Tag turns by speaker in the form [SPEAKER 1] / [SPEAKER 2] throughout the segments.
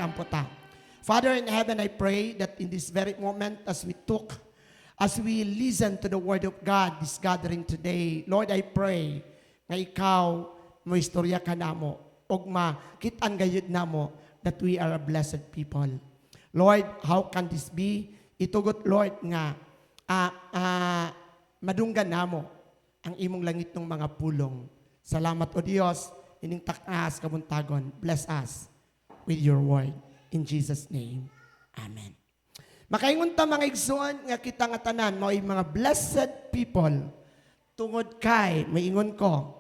[SPEAKER 1] kampo ta. Father in heaven, I pray that in this very moment as we listen to the word of God, this gathering today, Lord, I pray na ikaw mo istorya ka namo og makitaan gayud namo that we are a blessed people. Lord, how can this be? Itugot, Lord, nga madunggan namo ang imong langit ng mga pulong. Salamat o Diyos, ining takas kabuntagon. Bless us with your word. In Jesus' name, amen. Makaingon ta mga igsoon nga kita nga tanan mo ay mga blessed people tungod kay maingon ko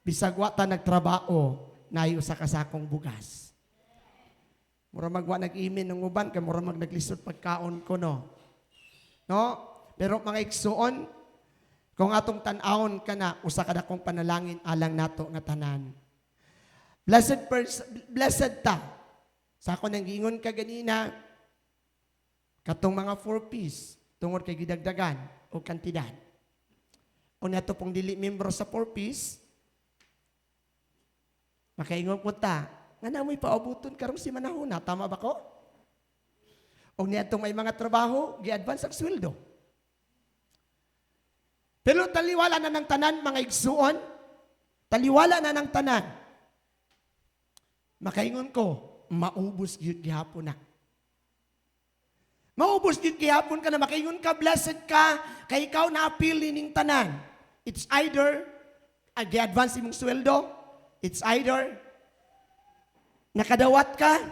[SPEAKER 1] bisag wa ta nagtrabaho naay usa ka sakong bugas. Mura magwa nag-imin ng uban kay mura naglisod pagkaon ko no. Pero mga igsoon kung atong tan-awon kana usa ka dakong panalangin alang nato nga tanan. Blessed ta. Sa ako nang giingon ka ganina, katong mga 4Ps, tungod kay gidagdagan o kantidad. O nato pong dili membro sa 4Ps, makaingon po ta, nga namoy paubuton karong si manahuna, tama ba ko? O nitong may mga trabaho, gi-advance ang sweldo. Pero taliwala na ng tanan, mga igsuon, taliwala na ng tanan. Makaingon ko, maubos yun gihapon na. Maubos yun gihapon ka na makaingon ka, blessed ka, kay ikaw na-appeal ning tanan. It's either, gi-advance imong sweldo, it's either, nakadawat ka,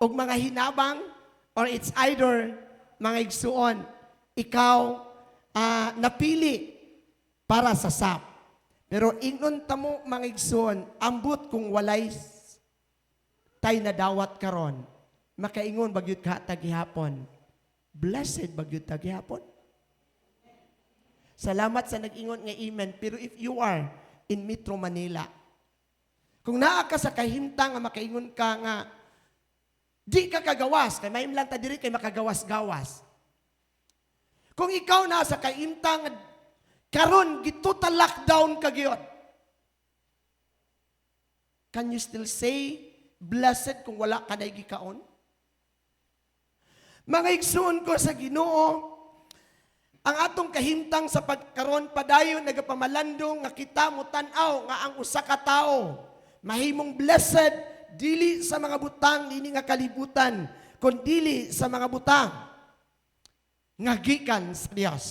[SPEAKER 1] o mga hinabang, or it's either, mga igsuon, ikaw, napili, para sa SAP. Pero ingnon tamo, mga igsuon, ambot kung walay tay na dawat karon, makaingon bagyud ka tagihapon. Blessed bagyud tagihapon. Salamat sa nag-ingon nga amen. Pero if you are in Metro Manila, kung naa ka sa kahimtang nga makaingon ka nga di ka kagawas, kay may lang ta diri kay makagawas-gawas. Kung ikaw na sa kahimtang karon gitotal lockdown ka gyud, can you still say blessed kung wala ka na gikaon? Mga igsoon ko sa Ginoo, ang atong kahimtang sa pagkaron padayon nagapamalandong nga kita mo tan-aw nga ang usa ka tawo mahimong blessed dili sa mga butang ini nga kalibutan kundi sa mga butang nga gikan sa Dios.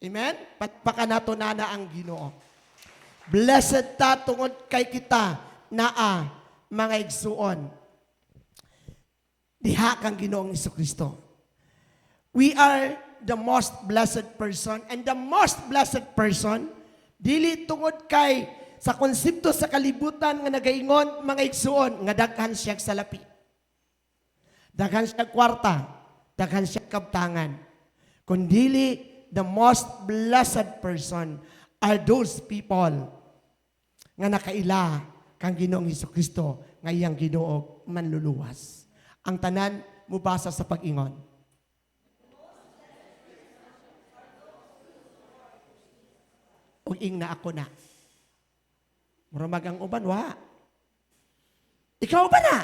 [SPEAKER 1] Amen? Patpakan nato nana ang Ginoo. Blessed ta tungod kay kita naa mga igsuon, diha kang Ginoong Jesucristo. We are the most blessed person, and the most blessed person, dili tungod kay sa konsepto sa kalibutan nga nagaingon, mga igsuon, nga daghan siya sa lapi. Daghan siya kwarta, daghan siya kabtangan. Kundili, the most blessed person are those people nga nakaila kang Ginoong Jesucristo nga iyang Ginoo manluluwas. Ang tanan mubasa sa pag-ingon. O ing na ako na. Muramag ang uban, wa. Ikaw ba na?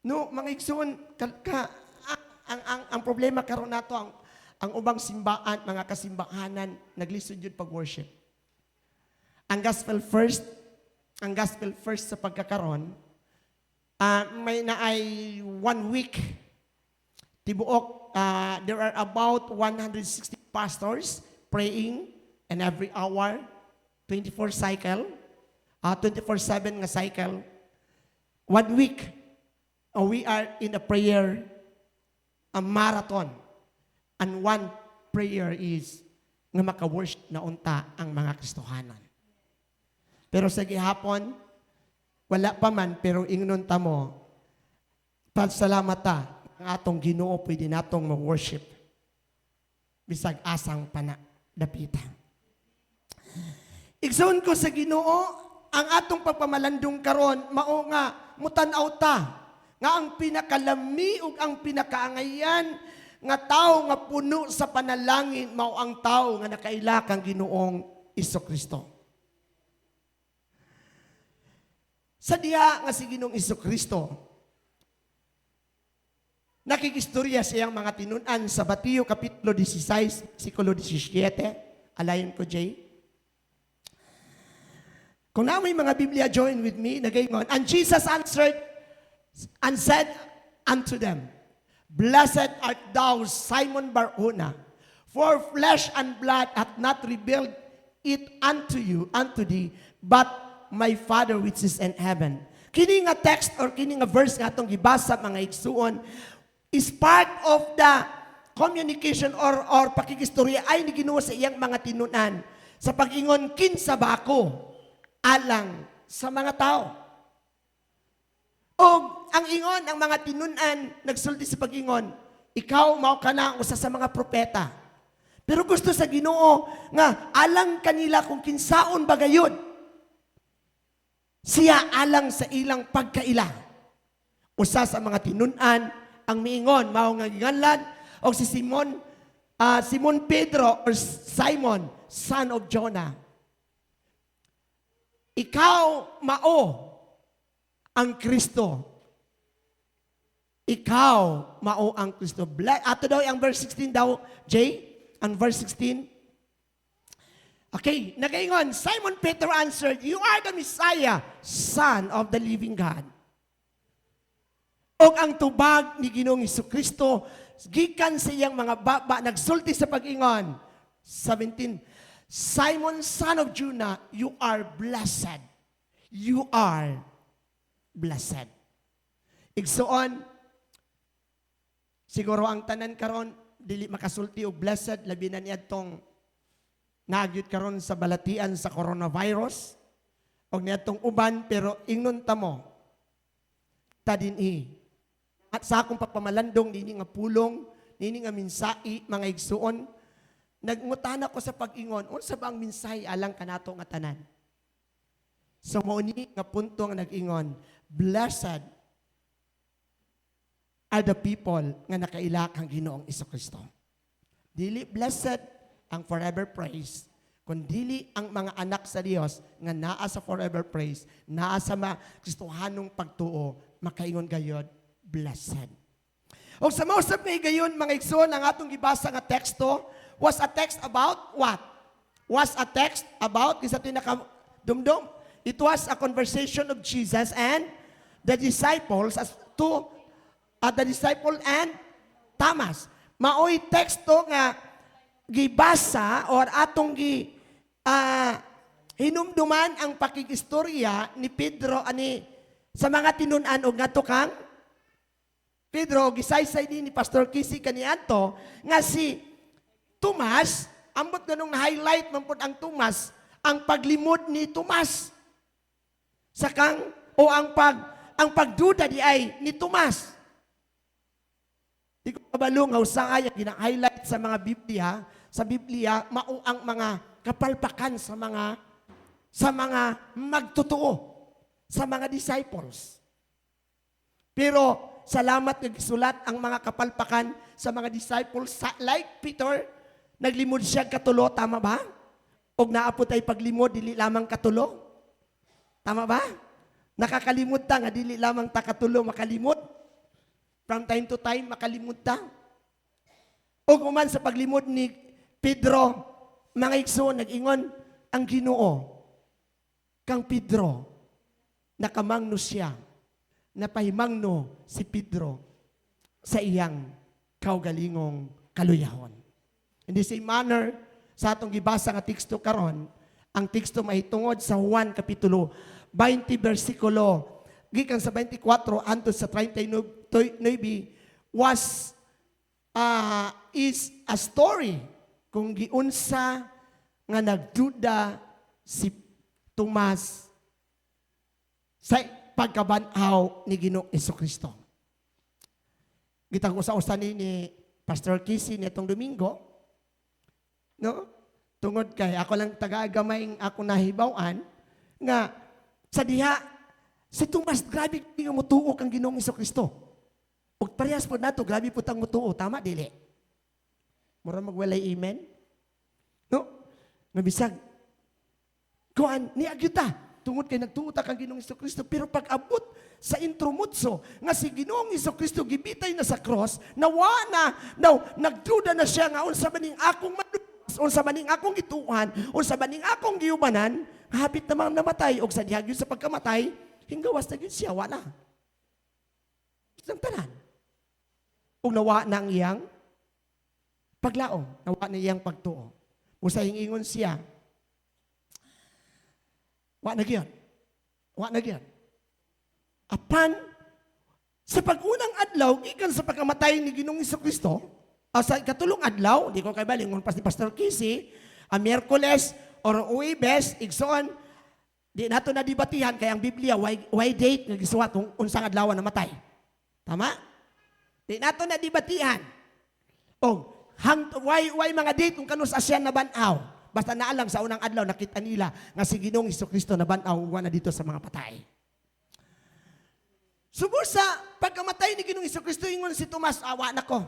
[SPEAKER 1] No, mga igsoon, ang problema karon nato ang ubang simbaan, mga kasimbahanan, naglisod yun pag-worship. Ang gospel first sa pagkakaroon, may naay 1 week, tibuok, there are about 160 pastors praying and every hour, 24 cycle, 24/7 nga cycle. 1 week, we are in a prayer, a marathon. And one prayer is nga maka-worship na unta ang mga Kristohanon. Pero sa gihapon, wala pa man, pero ingnon ta mo, salamat ta, ang atong Ginoo pwede natong ma-worship. Bisag asang dapitan. Igsoon ko sa Ginoo, ang atong pagpamalandong karon, mao nga, mutanaw ta, nga ang pinakalami ug ang pinakaangayan, nga tao nga puno sa panalangin, mao ang tao nga nakaila kang Ginoong Jesucristo. Sa diha nga si Ginoong Jesucristo, nakikistorya siyang mga tinunan sa Mateo Kapitulo 16, versikulo 17. Alayon ko, Jay. Kung na may mga Biblia, join with me. Nagayon. And Jesus answered and said unto them, Blessed art thou, Simon Bar-Jonah, for flesh and blood hath not revealed it unto thee, but my Father which is in heaven. Kini nga text or kini nga verse nga atong gibasa mga igsuon is part of the communication or pakikistorya ay ni Ginoo sa iyang mga tinunan sa pag-ingon kinsa ba ako alang sa mga tao. O ang ingon, ang mga tinunan, nagsulti sa pag-ingon, ikaw mao ka na usa sa mga propeta. Pero gusto sa Ginoo nga alang kanila kung kinsaon ba gayud. Siya alang sa ilang pagkaila. Usa sa mga tinunan ang miingon mao nga ginganlan og si Simon Pedro or Simon, son of Jonah. Ikaw mao ang Kristo. Ikaw mao ang Kristo. Ato daw ang verse 16 daw, Jay, ang verse 16. Okay, nagaingon, Simon Peter answered, You are the Messiah, Son of the living God. Og ang tubag ni Ginoong Jesucristo, gikan sa iyang mga baba, nagsulti sa pag-ingon. 17, Simon, son of Jonah, you are blessed. You are blessed. Igsuon, siguro ang tanan karon dili makasulti og blessed, labi na niya tong nagyud karon sa balatian sa coronavirus, og niya tong uban, pero ingnon ta mo, ta dinhi. At sa akong pagpamalandong, nini nga pulong, nini nga minsai, mga igsuon, nagngutana ko sa pag-ingon, unsa ba ang minsay alang kanato nga tanan? So mauni nga punto nga nag-ingon, blessed are the people nga nakaila kang Ginoong Jesucristo. Dili blessed ang forever praise, kundi ang mga anak sa Dios nga naa sa forever praise, naa sa Kristohanong pagtuo, makaingon gayod, blessed. O sa mausap nga gayon, mga igsoon, ang atong gibasa nga teksto was a text about what? Was a text about, kisa tinakadumdum, it was a conversation of Jesus and the disciples as to the disciple and Thomas. Maoy teksto nga gibasa or atong hinumduman ang pakikistorya ni Pedro ani sa mga tinunan og ngadto kang Pedro, gisaysay din ni Pastor Kisi kaniadto nga si Tomas, ambot ganong highlight man pod ang Tomas, ang paglimod ni Tomas. Sakang o ang pagduda di ay ni Tomas. Di ko kabalo nga usahay ang gina-highlight sa mga Biblia, sa Biblia mao ang mga kapalpakan sa mga magtotoo, sa mga disciples. Pero salamat nagsulat ang mga kapalpakan sa mga disciples. Like Peter, naglimod siya katulo, tama ba? O naapot ay paglimod, dili lamang katulo. Tama ba? Nakakalimod ta nga, dili lamang ta katulo makalimod. From time to time, makalimod ta. O kuman sa paglimod ni Pedro, mga igso, nag-ingon, ang Ginoo, kang Pedro, nakamangno siya, napahimangno si Pedro sa iyang kaugalingong kaluyahon. In the same manner, sa atong gibasa nga teksto karon, ang teksto mahitungod sa Juan Kapitulo 20, versikulo, gikan sa 24 anto sa 39, is a story kung giunsa nga nagduda si Tomas sa pagkabanhaw ni Ginoong Jesucristo. Gitang usa-usa ni Pastor Kisi nitong Domingo, no? Tungod kay ako lang taga-gamay ako nahibaw-an nga sa diha si Tomas grabe nga motuo kang Ginoong Jesucristo. Ug parehas po nato grabe po tang motuo, tama dili? Mura magwalay amen? No? Nga bisag kuan ni agyuta tungod kay nagtuo ta kang Ginoong Jesucristo, pero pag abot sa intrumutso nga si Ginoong Jesucristo gibitay na sa cross, nawa na, nagduda na siya nga unsa maning akong madulas, unsa maning akong gituan, unsa maning akong giubanan, hapit namang namatay og sa dihag sa pagkamatay, hinggawas na gyud siya wala. Isang tanan. Og nawa na ang iyang paglaom, nawa na iyang pagtuo. Usa ingon siya, wa na gyud. Wa na gyud. Apan sa pagunang adlaw gikan sa pagkamatay ni Ginoong Jesucristo, sa ikatulong adlaw, di ko kay balingon pas ni Pastor Kisi, a Miyerkules or Huwebes, igsoon, di nato na debatihan kay ang Biblia why date nga gisuwat kung unsang adlaw namatay. Tama? Di nato na debatihan. Why mga date kung kanus asyan na banaw. Basta naalang sa unang adlaw nakita nila nga si Ginoong Jesucristo na banaw wa na dito sa mga patay. Subur sa pagkamatay ni Ginoong Jesucristo, ingon si Tomas, wa na ko.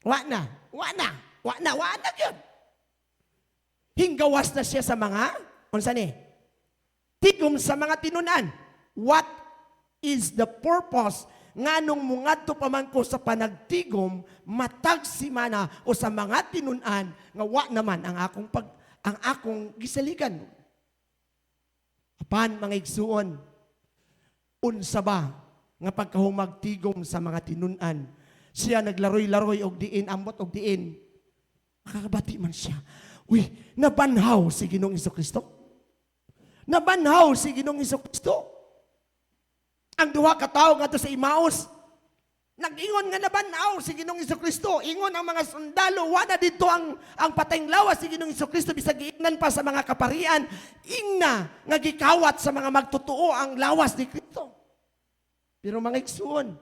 [SPEAKER 1] Wa na yun. Hinggawas na siya sa mga, unsa ni? Tigom sa mga tinunan. What is the purpose nga nung mungadto pa man ko sa panagtigom, matag si mana o sa mga tinunan, nga wa naman ang akong gisaligan. Apan, mga igsuon, unsa ba nga pagkahumagtigom sa mga tinunan, siya naglaroy-laroy og diin, ambot og diin, makakabati man siya. Uy, nabanhaw si Ginoong Jesucristo. Nabanhaw si Ginoong Jesucristo. Ang duha ka tawo ngadto sa Emmaus, nag-ingon nga nabanhaw si Ginoong Jesucristo. Ingon ang mga sundalo, wala dito ang patayng lawas si Ginoong Jesucristo, bisag giingnan pa sa mga kaparian, ingna nga gikawat sa mga magtotoo ang lawas ni Kristo. Pero mga igsuon,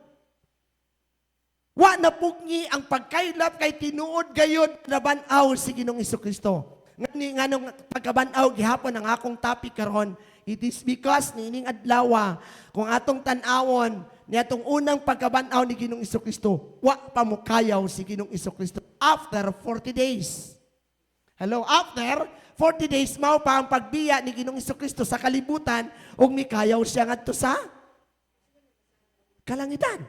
[SPEAKER 1] wa na pugni ang pagkailap kay tinuod gayud nabanaw si Ginoong Jesucristo. Nga nung pagkabanaw gihapon ang akong topic karon, it is because nining adlaw kung atong tan-awon niatong unang pagkabanaw ni Ginoong Jesucristo, wa pa mo kayaw si Ginoong Jesucristo after 40 days. Hello, after 40 days mao pa ang pagbiya ni Ginoong Jesucristo sa kalibutan ug mikayaw siya ngadto sa kalangitan.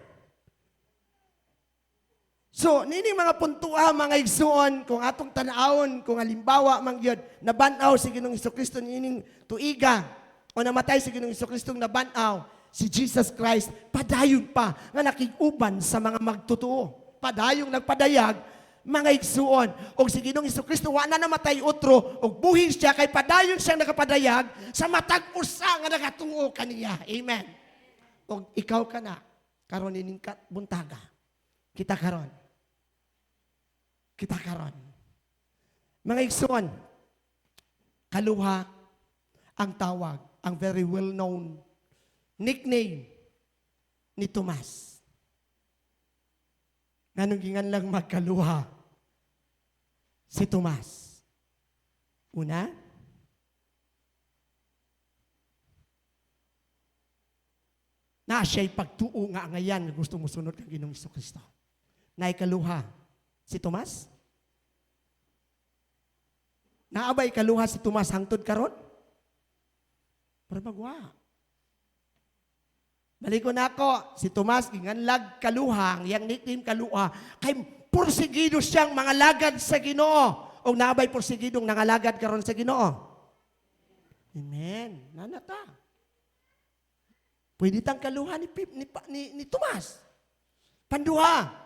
[SPEAKER 1] So, nining mga puntua, mga igsuon, kung atong tanawon, kung halimbawa, mangyod, nabanaw si Ginoong Jesucristo nining tuiga, o namatay si Ginoong Jesucristo nabanaw, si Jesus Christ, padayon pa, nga nakiguban sa mga magtotoo. Padayong nagpadayag, mga igsuon, o si Ginoong Jesucristo, wa na namatay utro, o buhin siya, kay padayon siyang nakapadayag, sa matag usa nga nagatuo kaniya. Amen. O ikaw ka na, karon ining buntaga. Kita karon. Mga igsoon, kaluha ang tawag, ang very well-known nickname ni Tomas. Nganong gingan lang magkaluha si Tomas. Una, na siya'y pagtuo nga ngayon na gusto mo sunod kang Ginoong Jesucristo. Naikaluha si Tomas? Naabay kaluha si Tomas hangtod karon? Pero magwa. Balikon ako, si Tomas ginganlag kaluha, ang iyang nickname kaluha, kay porsigido siyang mga lagad sa Ginoo. O naabay porsigidong nangalagad karon sa Ginoo. Amen. Nanata. Pwede tang kaluha ni Tomas. Panduha.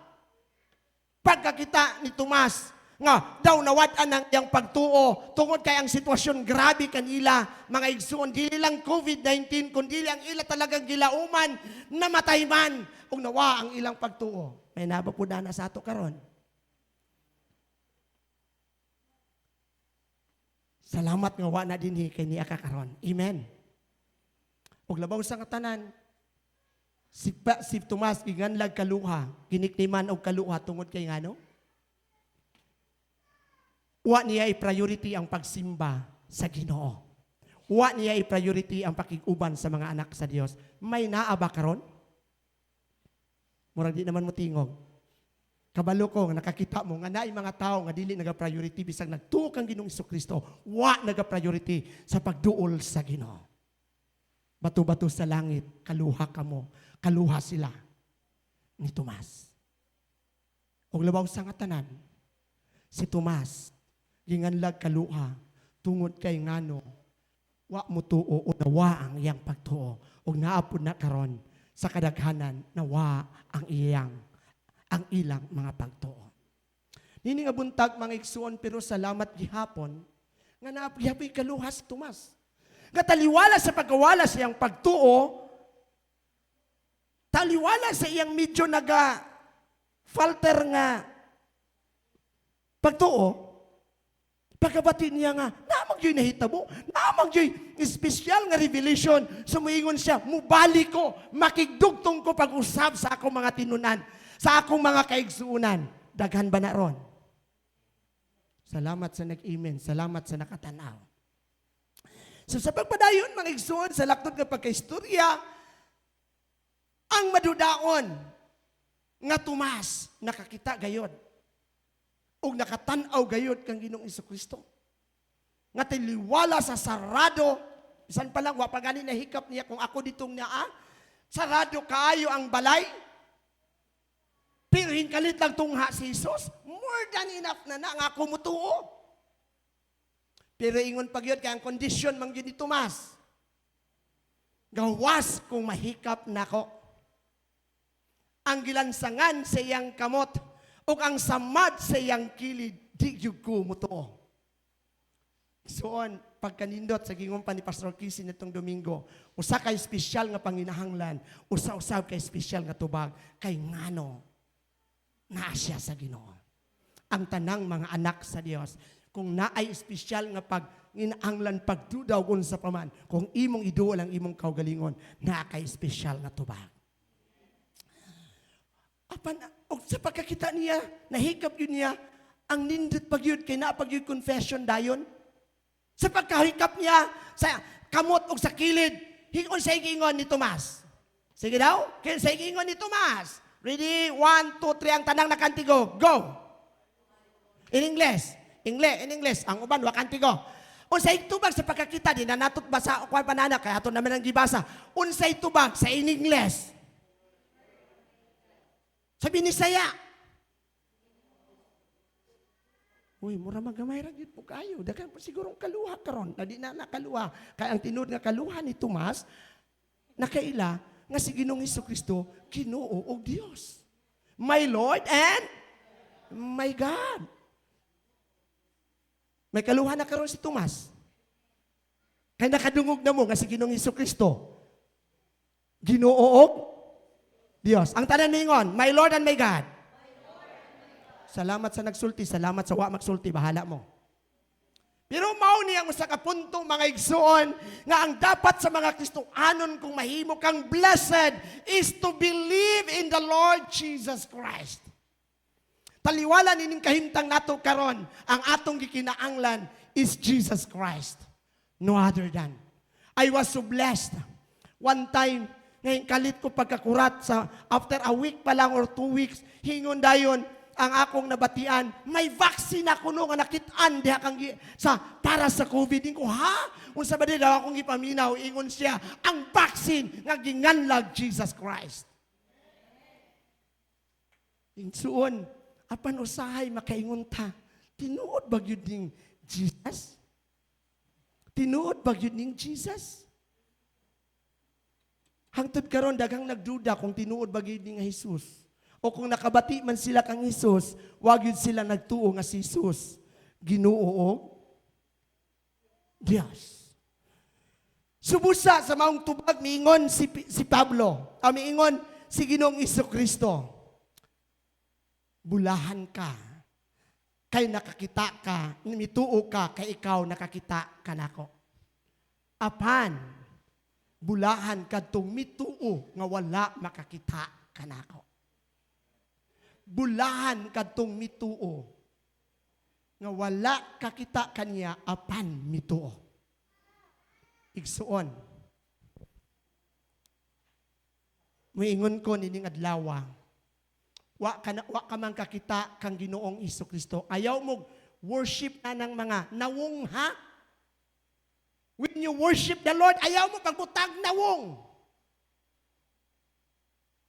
[SPEAKER 1] Pagkakita ni Tomas, nga daw nawad-an ang iyang pagtuo, tungod kay ang sitwasyon grabe kanila, mga igsoon, dili lang COVID-19, kundi ang ila talagang gilauman, namatay man, ug nawa ang ilang pagtuo. May nabapuda na sa ato karon. Salamat nga wa na dinhi kay niya kakaron. Amen. Ug labaw sa katanan, si Tomas ginganlag kaluha, ginikniman og kaluha tungod kay ngano? Wa niya i-priority ang pagsimba sa Ginoo. Wa niya i-priority ang pakiguban sa mga anak sa Dios. May naa ba karon? Murag di naman mo tingog. Kabalo ko nga nakakita mo nga naay mga tao nga dili naga-priority bisag nagtuo kang Ginoong Jesucristo, wa naga-priority sa pagduol sa Ginoo. bato-bato sa langit, kaluha ka mo, kaluha sila ni Tomas. Og labaw sa nga tanan, si Tomas, ginganlag kaluha, tungod kay ngano, wa mo tuo o nawa ang iyang pagtuo, o naapod na karon sa kadaghanan, nawa ang ilang mga pagtuo. Nini nga buntag mga igsuon, pero salamat gihapon, nga naapyapoy kaluha si Tomas. Nga taliwala sa pagkawala sa iyang pagtuo, taliwala sa iyang medyo falter nga pagtuo, pagkabati niya nga, namang yo'y nahitabo, namang yo'y espesyal nga revelation, sumuingon siya, mubalik ko, makigdugtong ko pag-usab sa akong mga tinunan, sa akong mga kaigsuunan. Daghan ba na ron? Salamat sa nag-amen, salamat sa nakatanaw. So sa pagpadayon, mga igsuon, sa laktod nga pagkaistorya, ang madudaon nga Tomas, nakakita gayod, o nakatanaw gayod kang Ginoong Jesucristo. Nga tiliwala sa sarado, bisan pa lang, wapagani na hikap niya kung ako ditong naa, sarado kaayo ang balay, pero hinkalit lang tungha si Jesus, more than enough na nga ako mutuo. Pero ingon pag yun, kaya ang kondisyon mang yun ni Tomas, gawas kung mahikap nako. Ang gilansangan sa iyang kamot, o ang samad sa iyang kilid, di yun ko mutuo. Soon, pagkanindot sa gingon pa ni Pastor Kisi nitong Domingo, usa kay espesyal nga panginahanglan, usa-usab kay espesyal nga tubag, kay ngano, na siya sa Ginoo. Ang tanang mga anak sa Dios, kung naay espesyal nga panginahanglan pagdudaw sa paman, kung imong iduol ang imong kaugalingon, na kay espesyal nga tubag. Apan, o sa pagkakita niya, nahikap yun niya, ang nindot pagyud, kay napagyud confession dayon. Sa pagkahikap niya, sa kamot o sa kilid, hingon sa ikingon ni Tomas. Sige daw, sa ikingon ni Tomas. Ready? 1, 2, 3, ang tanang nakantigo. Go! In English. In English. Ang uban, wakantigo. Unsay tubag sa pagkakita, di na natot basa o kwan panana, kaya ito naman ang gibasa. Unsay tubag sa in English. Sabi ni Saya. Uy, mura magamay ra gyud po kayo. Dagan pa sigurong kaluha karon. Na di na nakaluha. Kaya ang tinud nga kaluha ni Tomas, nakaila nga si Ginoong Jesucristo, Ginoo og Dios. My Lord and my God. May kaluha na karon si Tomas. Kaya nakadungog na mo nga si Ginoong Jesucristo, Ginoo og Dios. Ang tanan ningon, my Lord and my God. Salamat sa nagsulti, salamat sa wa magsulti, bahala mo. Pero mao niya ang usa ka punto mga igsuon nga ang dapat sa mga Kristohanon kung mahimo kang blessed is to believe in the Lord Jesus Christ. Taliwala nining kahimtang nato karon, ang atong gikinaanglan is Jesus Christ. No other than. I was so blessed. One time, ngayon kalit ko pagkakurat sa after a week pa lang or 2 weeks, hingon dayon ang akong nabatian, may vaccine ako no nga nakitaan diha kang sa para sa COVID. Ingo, ha? Unsa ba di daw akong ipaminaw, ingon siya, ang vaccine nga ginganlag Jesus Christ. Insuon, apan usahay makaingon ta, tinuod ba gyud ning Jesus? Tinuod ba gyud ning Jesus? Hangtod karon daghang nagduda kung tinuod ba gyud ning Jesus. O kung nakabati man sila kang Jesus, wag yun sila nagtuo nga si Jesus, Ginoo o Dios. Subusa sa maong tubag, miingon si Pablo, miingon si Ginoong Jesucristo, bulahan ka, kay nakakita ka, mituo ka, kay ikaw nakakita ka nako. Apan, bulahan ka tong mituo, nga wala makakita ka nako. Bulahan kadtong mituo nga wala kakita kaniya apan mituo. Igsuon. Muingon ko nining adlaw. Wa ka man kakita kang Ginoong Jesucristo. Ayaw mo worship na ng mga nawungha. When you worship the Lord, ayaw mo pagbutag nawong.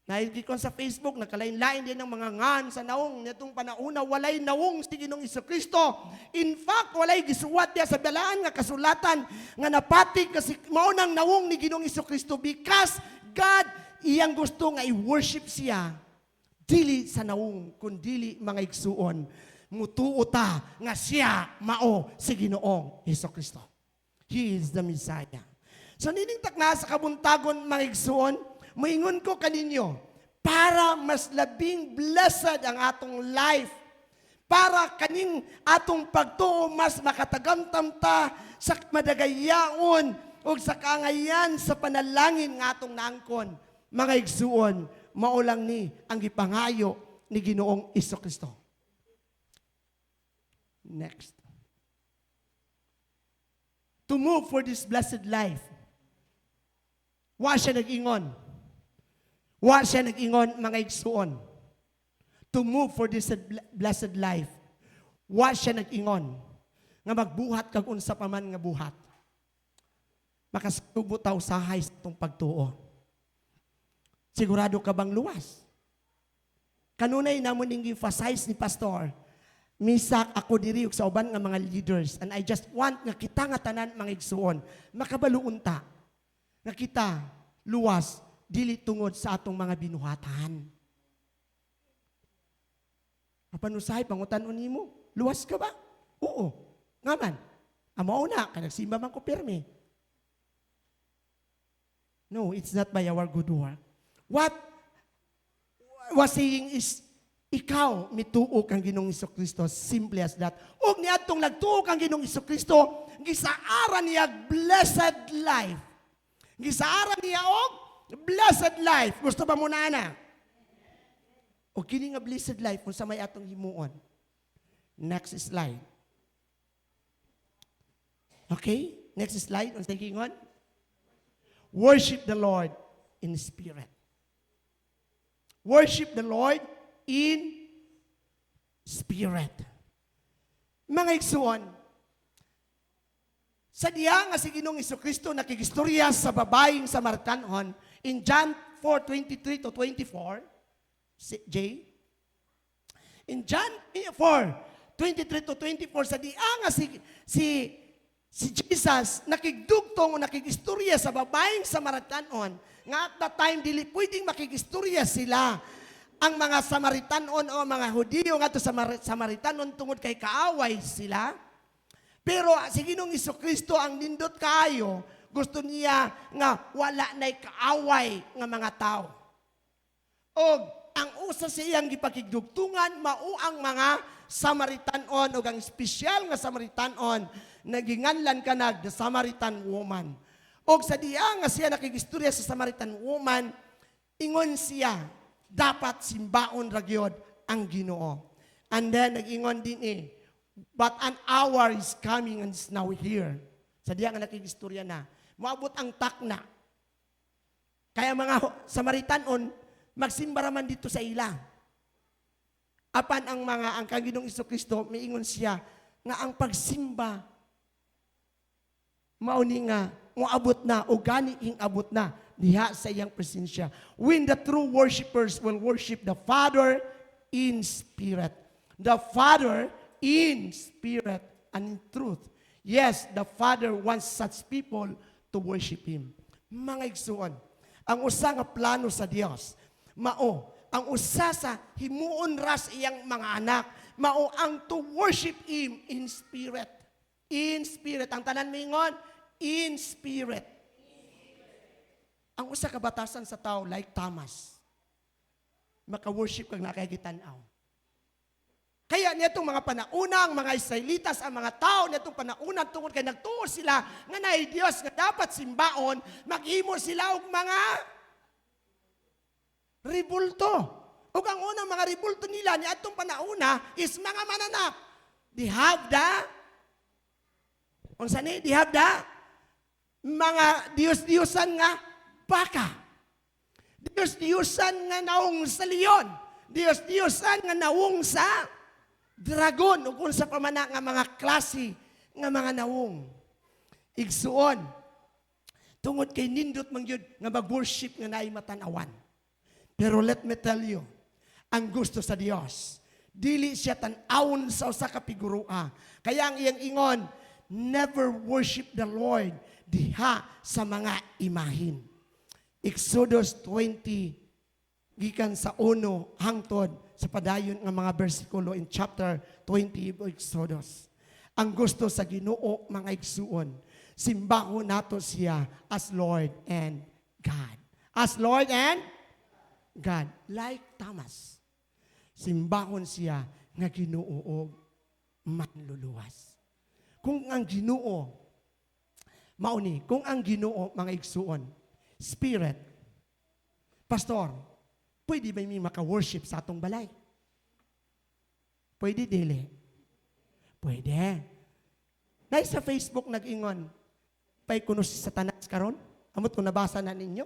[SPEAKER 1] Naigi ko sa Facebook, nakalain-lain din ng mga ngan sa naong nitong panauna, walay nawong si Ginoong Jesucristo. In fact, walay gisuwat niya sa balaan nga kasulatan nga napati kasi maunang nawong ni Ginoong Jesucristo because God iyang gusto nga i-worship siya dili sa nawong kundili mga igsuon. Mutuota nga siya mao si Ginoong Jesucristo. He is the Messiah. So ninintak na sa kabuntagon mga igsuon, moingon ko kaninyo, para mas labing blessed ang atong life, para kaning atong pagtuo mas makatagamtam ta sa madagayaon o sa kangayan sa panalangin nga atong naangkon, mga igsuon, maulang ni ang gipangayo ni Ginoong Jesucristo. Next. To move for this blessed life, wa siya nag-ingon. Wa siya nag-ingon mga igsuon. To move for this blessed life. Wa siya nag-ingon nga magbuhat kag unsa pa man nga buhat. Makasubo taw sahay sa itong pagtuo. Sigurado ka bang luwas? Kanunay namon ning emphasize ni pastor. Misak ako diri sa uban nga mga leaders and I just want nga kita nga tanan mga igsuon makabaluon ta nga kita luwas dili tungod sa atong mga binuhatan. Papanusahay, pangutan-on nimo, luwas ka ba? Oo. Nga man. Amo na, kanagsimba man ko pirmi. No, it's not by our good work. What was saying is, ikaw mituo kang Ginoong Jesucristo, simple as that. Og niadtong nagtuo kang Ginoong Jesucristo, gisaaran niya blessed life. Gisaaran niya og blessed life. Gusto ba mo na? O kini nga blessed life kung sa may atong himuon. Next slide. Okay? Next slide. On taking on. Worship the Lord in spirit. Worship the Lord in spirit. Mga igsuon, sa diya nga si Ginoong Jesucristo nakigistorya sa babaeng Samaritanon, in John 4:23 to 24, J. In John 4:23 to 24, sa diya nga si Jesus nakigdugtong o nakigistorya sa babaeng Samaritanon, nga at that time dili pwedeng makigistorya sila ang mga Samaritanon o mga Hudiyo nga to sa Samaritanon tungod kay kaaway sila. Pero si Ginoong Jesucristo ang nindot kaayo, gusto niya nga wala na'y kaaway nga mga tao. O ang usa sa iyang gipakigdugtungan, mao ang mga Samaritanon o ang espesyal nga Samaritanon, naginganlan ka na the Samaritan woman. O sa diya nga siya nakigistorya sa Samaritan woman, ingon siya, dapat simbaon ragyod ang Ginoo. And then nag-ingon din but an hour is coming and is now here. Sa diya nga nakigistorya na, maabot ang takna. Kaya mga Samaritanon, magsimba raman dito sa ila. Apan ang Ginoong Jesucristo, miingon siya, nga ang pagsimba, mauni nga, moabot na, o gani ing abot na, diha sa iyang presensya. When the true worshipers will worship the Father in spirit. The Father in spirit and in truth. Yes, the Father wants such people to worship Him. Mga igsuon, ang usa nga plano sa Dios, mao, ang usa sa himuon ras iyang mga anak, mao ang to worship Him in spirit. In spirit. Ang tanan mingon, in spirit. Ang usa ka batasan sa tao, like Thomas, maka-worship kag nakakitanaw. Kaya nitong mga panauna, ang mga Israelitas, ang mga tao nitong panauna, tungkol kay nagtuo sila nga na Diyos nga dapat simbaon, maghimo sila og mga ribulto. O ang unang mga ribulto nila ni atong panauna is mga mananap. They have the mga Diyos-Diyosan nga baka. Diyos-Diyosan nga naong sa leon. Diyos-Diyosan nga naong sa dragon o kung sa pamana nga mga klase nga mga nawong. Igsuon. Tungod kay nindot mangyud nga mag-worship nga naay matanawan. Pero let me tell you, ang gusto sa Dios, dili siya tan-awon sa usa ka figurua. Kaya ang iyang ingon, never worship the Lord diha sa mga imahin. Exodus 20, gikan sa 1 hangtod sa padayon nga mga bersikulo in chapter 20 of Exodus. Ang gusto sa Ginoo, mga igsuon, simbahon nato siya as Lord and God. As Lord and God. Like Thomas, simbahon siya nga Ginoo og manluluwas. Kung ang Ginoo, mauni, kung ang Ginoo, mga igsuon, Spirit, Pastor, pwede ba may maka-worship sa atong balay? Pwede, dili? Pwede. Dahil sa Facebook nag-ingon, pay kuno si Satanas karon. Amot ko nabasa na ninyo.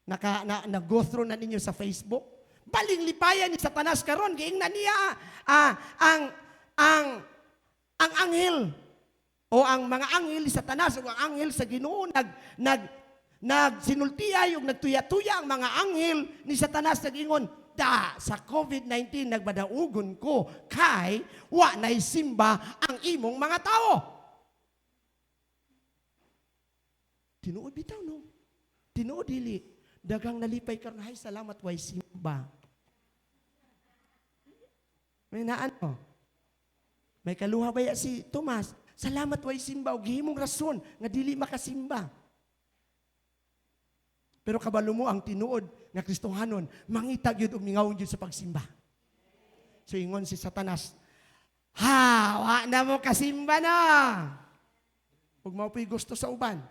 [SPEAKER 1] Nag-go through na ninyo sa Facebook. Baling lipayan ni Satanas karon, giing na niya ang anghel o ang mga anghel ni Satanas o ang anghel sa Ginoo nagsinultiyay ug nagtuya-tuya ang mga anghel ni Satanas nag-ingon, sa COVID-19 nagbadaugon ko kay wa nay simba ang imong mga tao. Tinuod bitaw no. Tinuod dili. Dagang nalipay karon, hay salamat way simba. May naano. May kaluha baya si Tomas. Salamat way simba og gihimong rason nga dili makasimba. Pero kabalo mo ang tinuod nga Kristohanon, mangita gyud og mingawon gyud sa pagsimba. So ingon si Satanas, wa na mo kasimba na. Ug mao pay gusto sa uban.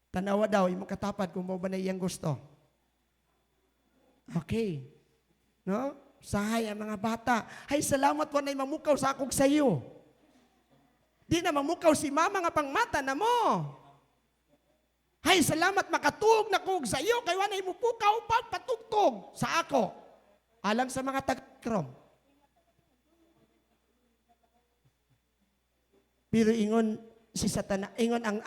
[SPEAKER 1] Tanawa daw imo katapad kung mao ba na iyang gusto. Okay. No? Sahay ang mga bata. Hay salamat wa nay mamukaw sa akong sayo. Di na mamukaw si mama nga pangmata na mo. Hay, salamat makatug na kog sa iyo, kay wanay mo pukaw patugtog sa ako. Alang sa mga tagkrom. Pero ingon si Satanas, ingon ang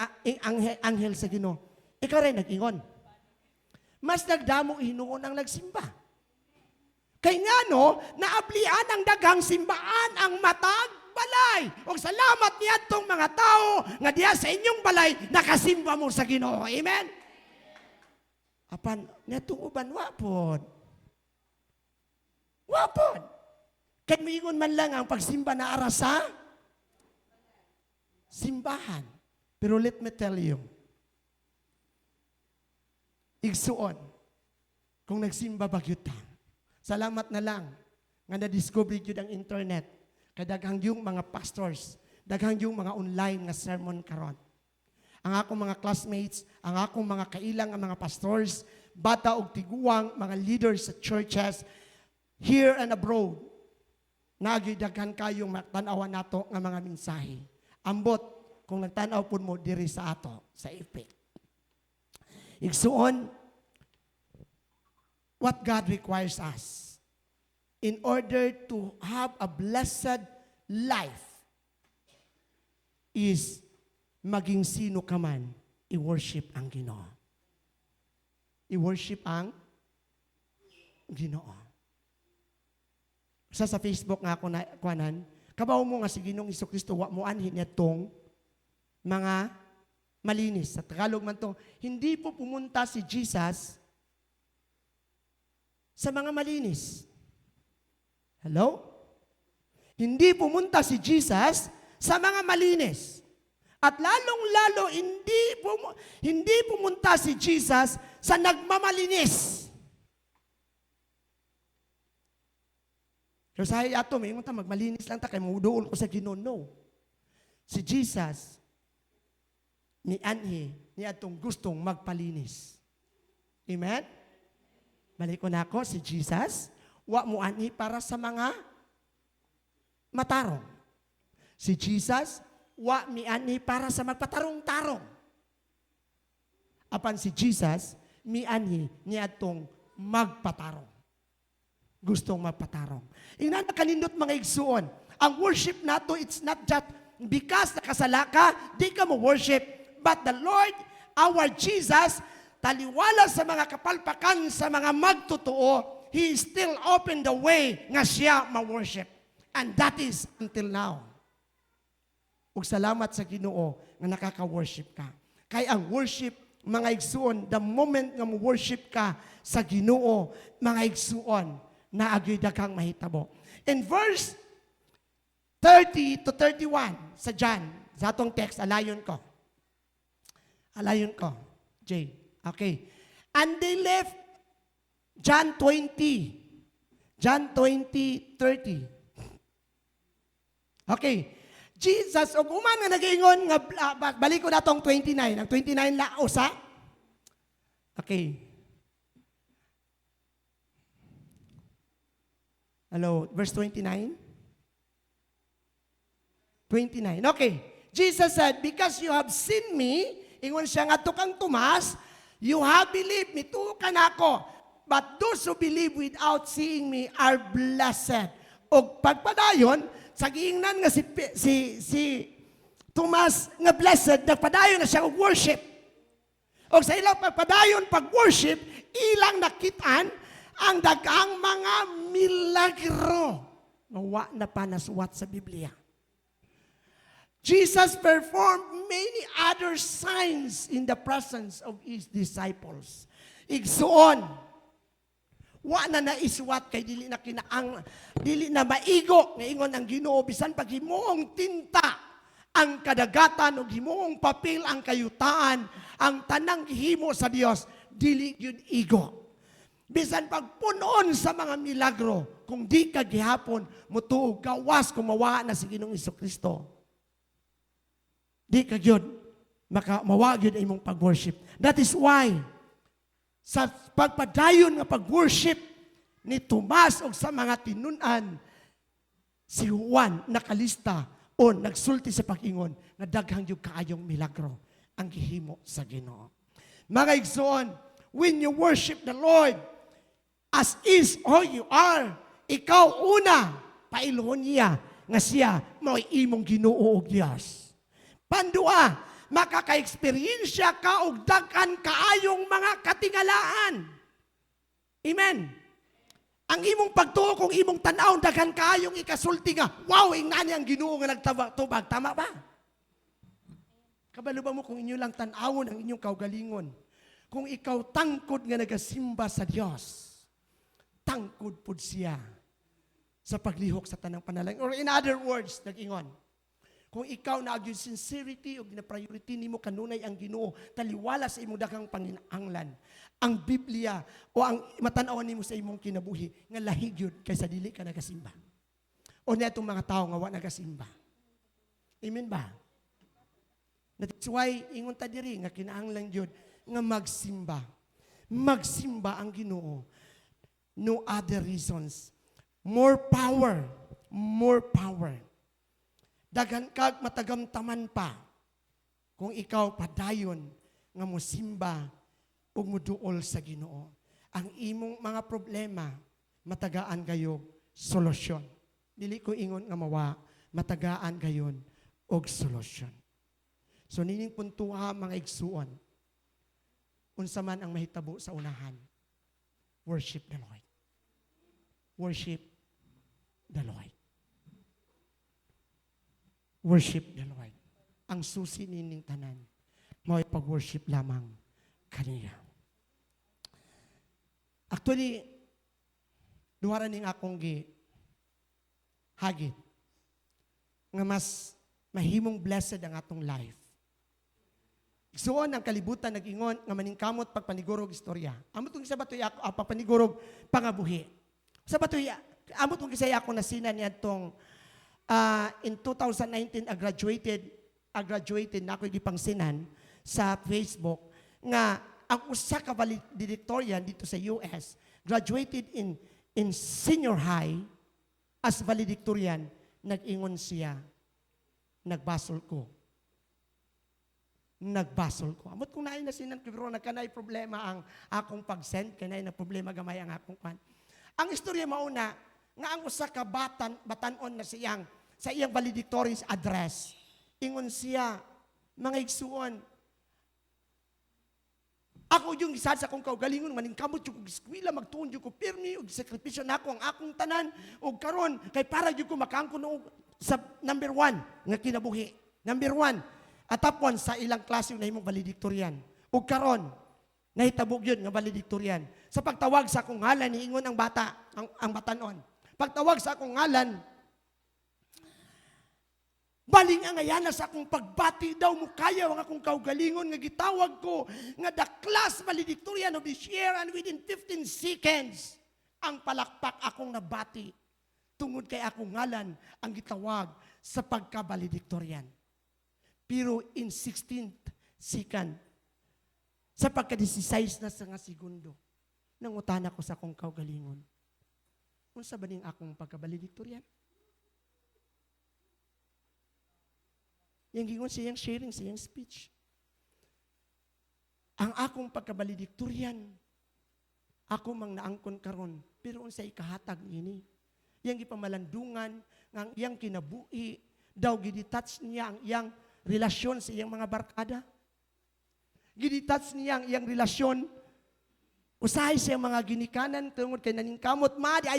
[SPEAKER 1] anghel sa Ginoo. Ikaw rin nag-ingon. Mas nagdamo hinuon ang nagsimba. Kay nga no, naablian ang daghang simbaan ang matag balay. O salamat niya itong mga tao nga diya sa inyong balay nakasimba mo sa Ginoo. Amen? Apan, netong uban, wapod. Wapod. Kaya maingon man lang ang pagsimba na arasa, simbahan. Pero let me tell you, igsuon, kung nagsimba bagyot ta, salamat na lang nga na-discover yun ang internet. Kaya daghang yung mga pastors, daghang yung mga online nga sermon karon. Ang akong mga classmates, ang akong mga kailang ang mga pastors, bata og tiguang, mga leaders sa churches, here and abroad, nagidaghan kayong matanawan nato nga mga mensahe. Ambot, kung nagtanaw po mo, diri sa ato, sa epic. Igsuon, what God requires us in order to have a blessed life is maging sino ka man, i-worship ang Ginoo. I-worship ang Ginoo. Sa Facebook nga ako na kuanan, kabaw mo nga si Ginoong Hesukristo wa mo anhin niya tong mga malinis. Sa Tagalog man to, hindi po pumunta si Jesus sa mga malinis. Hello? Hindi pumunta si Jesus sa mga malinis. At lalong-lalo, hindi pumunta si Jesus sa nagmamalinis. Pero sa ato, may ta magmalinis lang ta, kaya mamuduol ko sa Ginoo. No. Si Jesus, ni anhi, ni atong gustong magpalinis. Amen? Balik ko na ako, si Jesus, wa mo ani para sa mga matarong. Si Jesus, wa mi ani para sa magpatarong-tarong. Apan si Jesus, mi ani ni atong magpatarong. Gustong magpatarong. Ina nakanindot mga igsuon. Ang worship nato, it's not just because nakasala ka, di ka mo worship. But the Lord, our Jesus, taliwala sa mga kapalpakan sa mga magtotoo, He still opened the way nga siya ma-worship. And that is until now. Ug salamat sa Ginoo nga nakaka-worship ka. Kaya ang worship, mga igsuon, the moment nga mo-worship ka sa Ginoo, mga igsuon, naagyoy daghang mahitabo. In verse 30 to 31 sa John, sa atong text, alayon ko. Jay. Okay. And they left John 20, 30. Okay. Jesus, og uman nga nag-ingon nga balik ko natong 29. Ang 29 la usa. Okay. Hello, verse 29. 29. Okay. Jesus said, because you have seen me, ingon siya nga to kang Tomas, you have believed me, tuo ka na ako. But those who believe without seeing me are blessed. O pagpadayon, sa giingnan nga si Tomas nga blessed, nagpadayon na siya og worship. O sa ilang pagpadayon pag-worship, ilang nakitaan ang daghang mga milagro. Nawa na panaswat sa Biblia. Jesus performed many other signs in the presence of His disciples. Igsuon, wa na naiswat kay dili na kinaang, dili na maigo nga ingon ang Ginoo bisan pag himuong tinta ang kadagatan ug himuong papel ang kayutaan, ang tanang gihimo sa Dios dili yun igo. Bisan pagpunon sa mga milagro, kung di ka gihapon mutuog gawas kung mawa na si Ginoong Jesucristo. Di ka gyud mawag yun ay mong pag-worship. That is why sa pagpadayon nga pag-worship ni Tomas o sa mga tinunan, si Juan nakalista o nagsulti sa pag-ingon na daghang yung kaayong milagro ang gihimo sa Ginoo. Mga igsoon, when you worship the Lord as is or you are, ikaw una, pailuhon niya nga siya mo'y imong Ginoo og Diyos. Pandua, makaka-eksperyensya ka og daghan kaayong mga katingalaan. Amen. Ang imong pagtuo kung imong tan-aw daghan kaayong ikasulti nga, wow, ingani ang Ginoo nga nagtubag, tama ba? Kabalo ba mo kung inyo lang tan-awon ang inyong kaugalingon? Kung ikaw tangkod nga nagasimba sa Dios, tangkod pud siya sa paglihok sa tanang panalangin. Or in other words, nag-ingon, kung ikaw na yung sincerity o gina-priority nimo kanunay ang Ginoo, taliwala sa imong daghang panginahanglan, ang Biblia o ang matanawan nimo sa imong kinabuhi nga lahig yun kaysa dili ka nagasimba. O na itong mga tao nga wa nagasimba. Amen ba? That's why ingon ta diri nga kinahanglan jud nga magsimba. Magsimba ang Ginoo. No other reasons. More power. More power. Daghan kag matagamtaman pa kung ikaw padayon nga mosimba ug moduol sa Ginoo. Ang imong mga problema matagaan kayo solusyon. Dili ko ingon nga mawa, matagaan gayon og solusyon. So nining puntuha mga igsuon. Unsa man ang mahitabo sa unahan. Worship the Lord. Worship the Lord. Worship the Lord. Ang susi nining tanan, mo'y pag-worship lamang kaniya. Actually, duwara ning akong hagit nga mas mahimong blessed ang atong life. Igsuon ang kalibutan nag-ingon nga maningkamot pagpanigurog istorya. Amot kung isa batoy ako pagpanigurog pangabuhi. Sa batoy amot kung isa ako nasina niadtong in 2019, I graduated na ako gipangsinan sa Facebook nga ang usa ka valedictorian dito sa US graduated in senior high as valedictorian, nag-ingon siya, nagbasol ko. Amot kung naay na sinan kibro nagkanay problema ang akong pag-send, kanay na problema gamay ang akong kwan. Ang istorya mauna nga ang usa ka batanon na sa iyang valedictorian's address, Ingon siya, mga igsuon, ako yung isa sa akong kaugalingon, maningkamot yung eskwela, magtuon yung ko pirmi, og sakripisyo na ako ang akong tanan, og karon kay para yung ko makaangko noong sa number 1 nga kinabuhi. Number 1, atapon sa ilang klase na imong valedictorian. Og karon, nahitabog yun nga valedictorian. Sa pagtawag sa akong ngalan, niingon ang bata, ang batanon. Pagtawag sa akong ngalan, baling ang ayana sa akong pagbati daw mo kaya ang akong kaugalingon nga gitawag ko nga the class valedictorian of this year, and within 15 seconds ang palakpak akong nabati tungod kay akong ngalan ang gitawag sa pagka-valedictorian. Pero in 16th second, sa pagka-16 na sa nga segundo, nangutan ako sa akong kaugalingon. Unsa ba ning akong pagka-valedictorian? Yang gingon siyang sharing, siyang speech. Ang akong pagka-valedictorian, ako mang naangkon karon, pero unsay kahatag ini. Yang gipamalandungan, ng iyang kinabuhi, daw gidetach niya ang iyang relasyon sa iyang mga barkada. Gidetach niya ang iyang relasyon, usahay siya mga ginikanan, tungod kay naningkamot, ma, di ay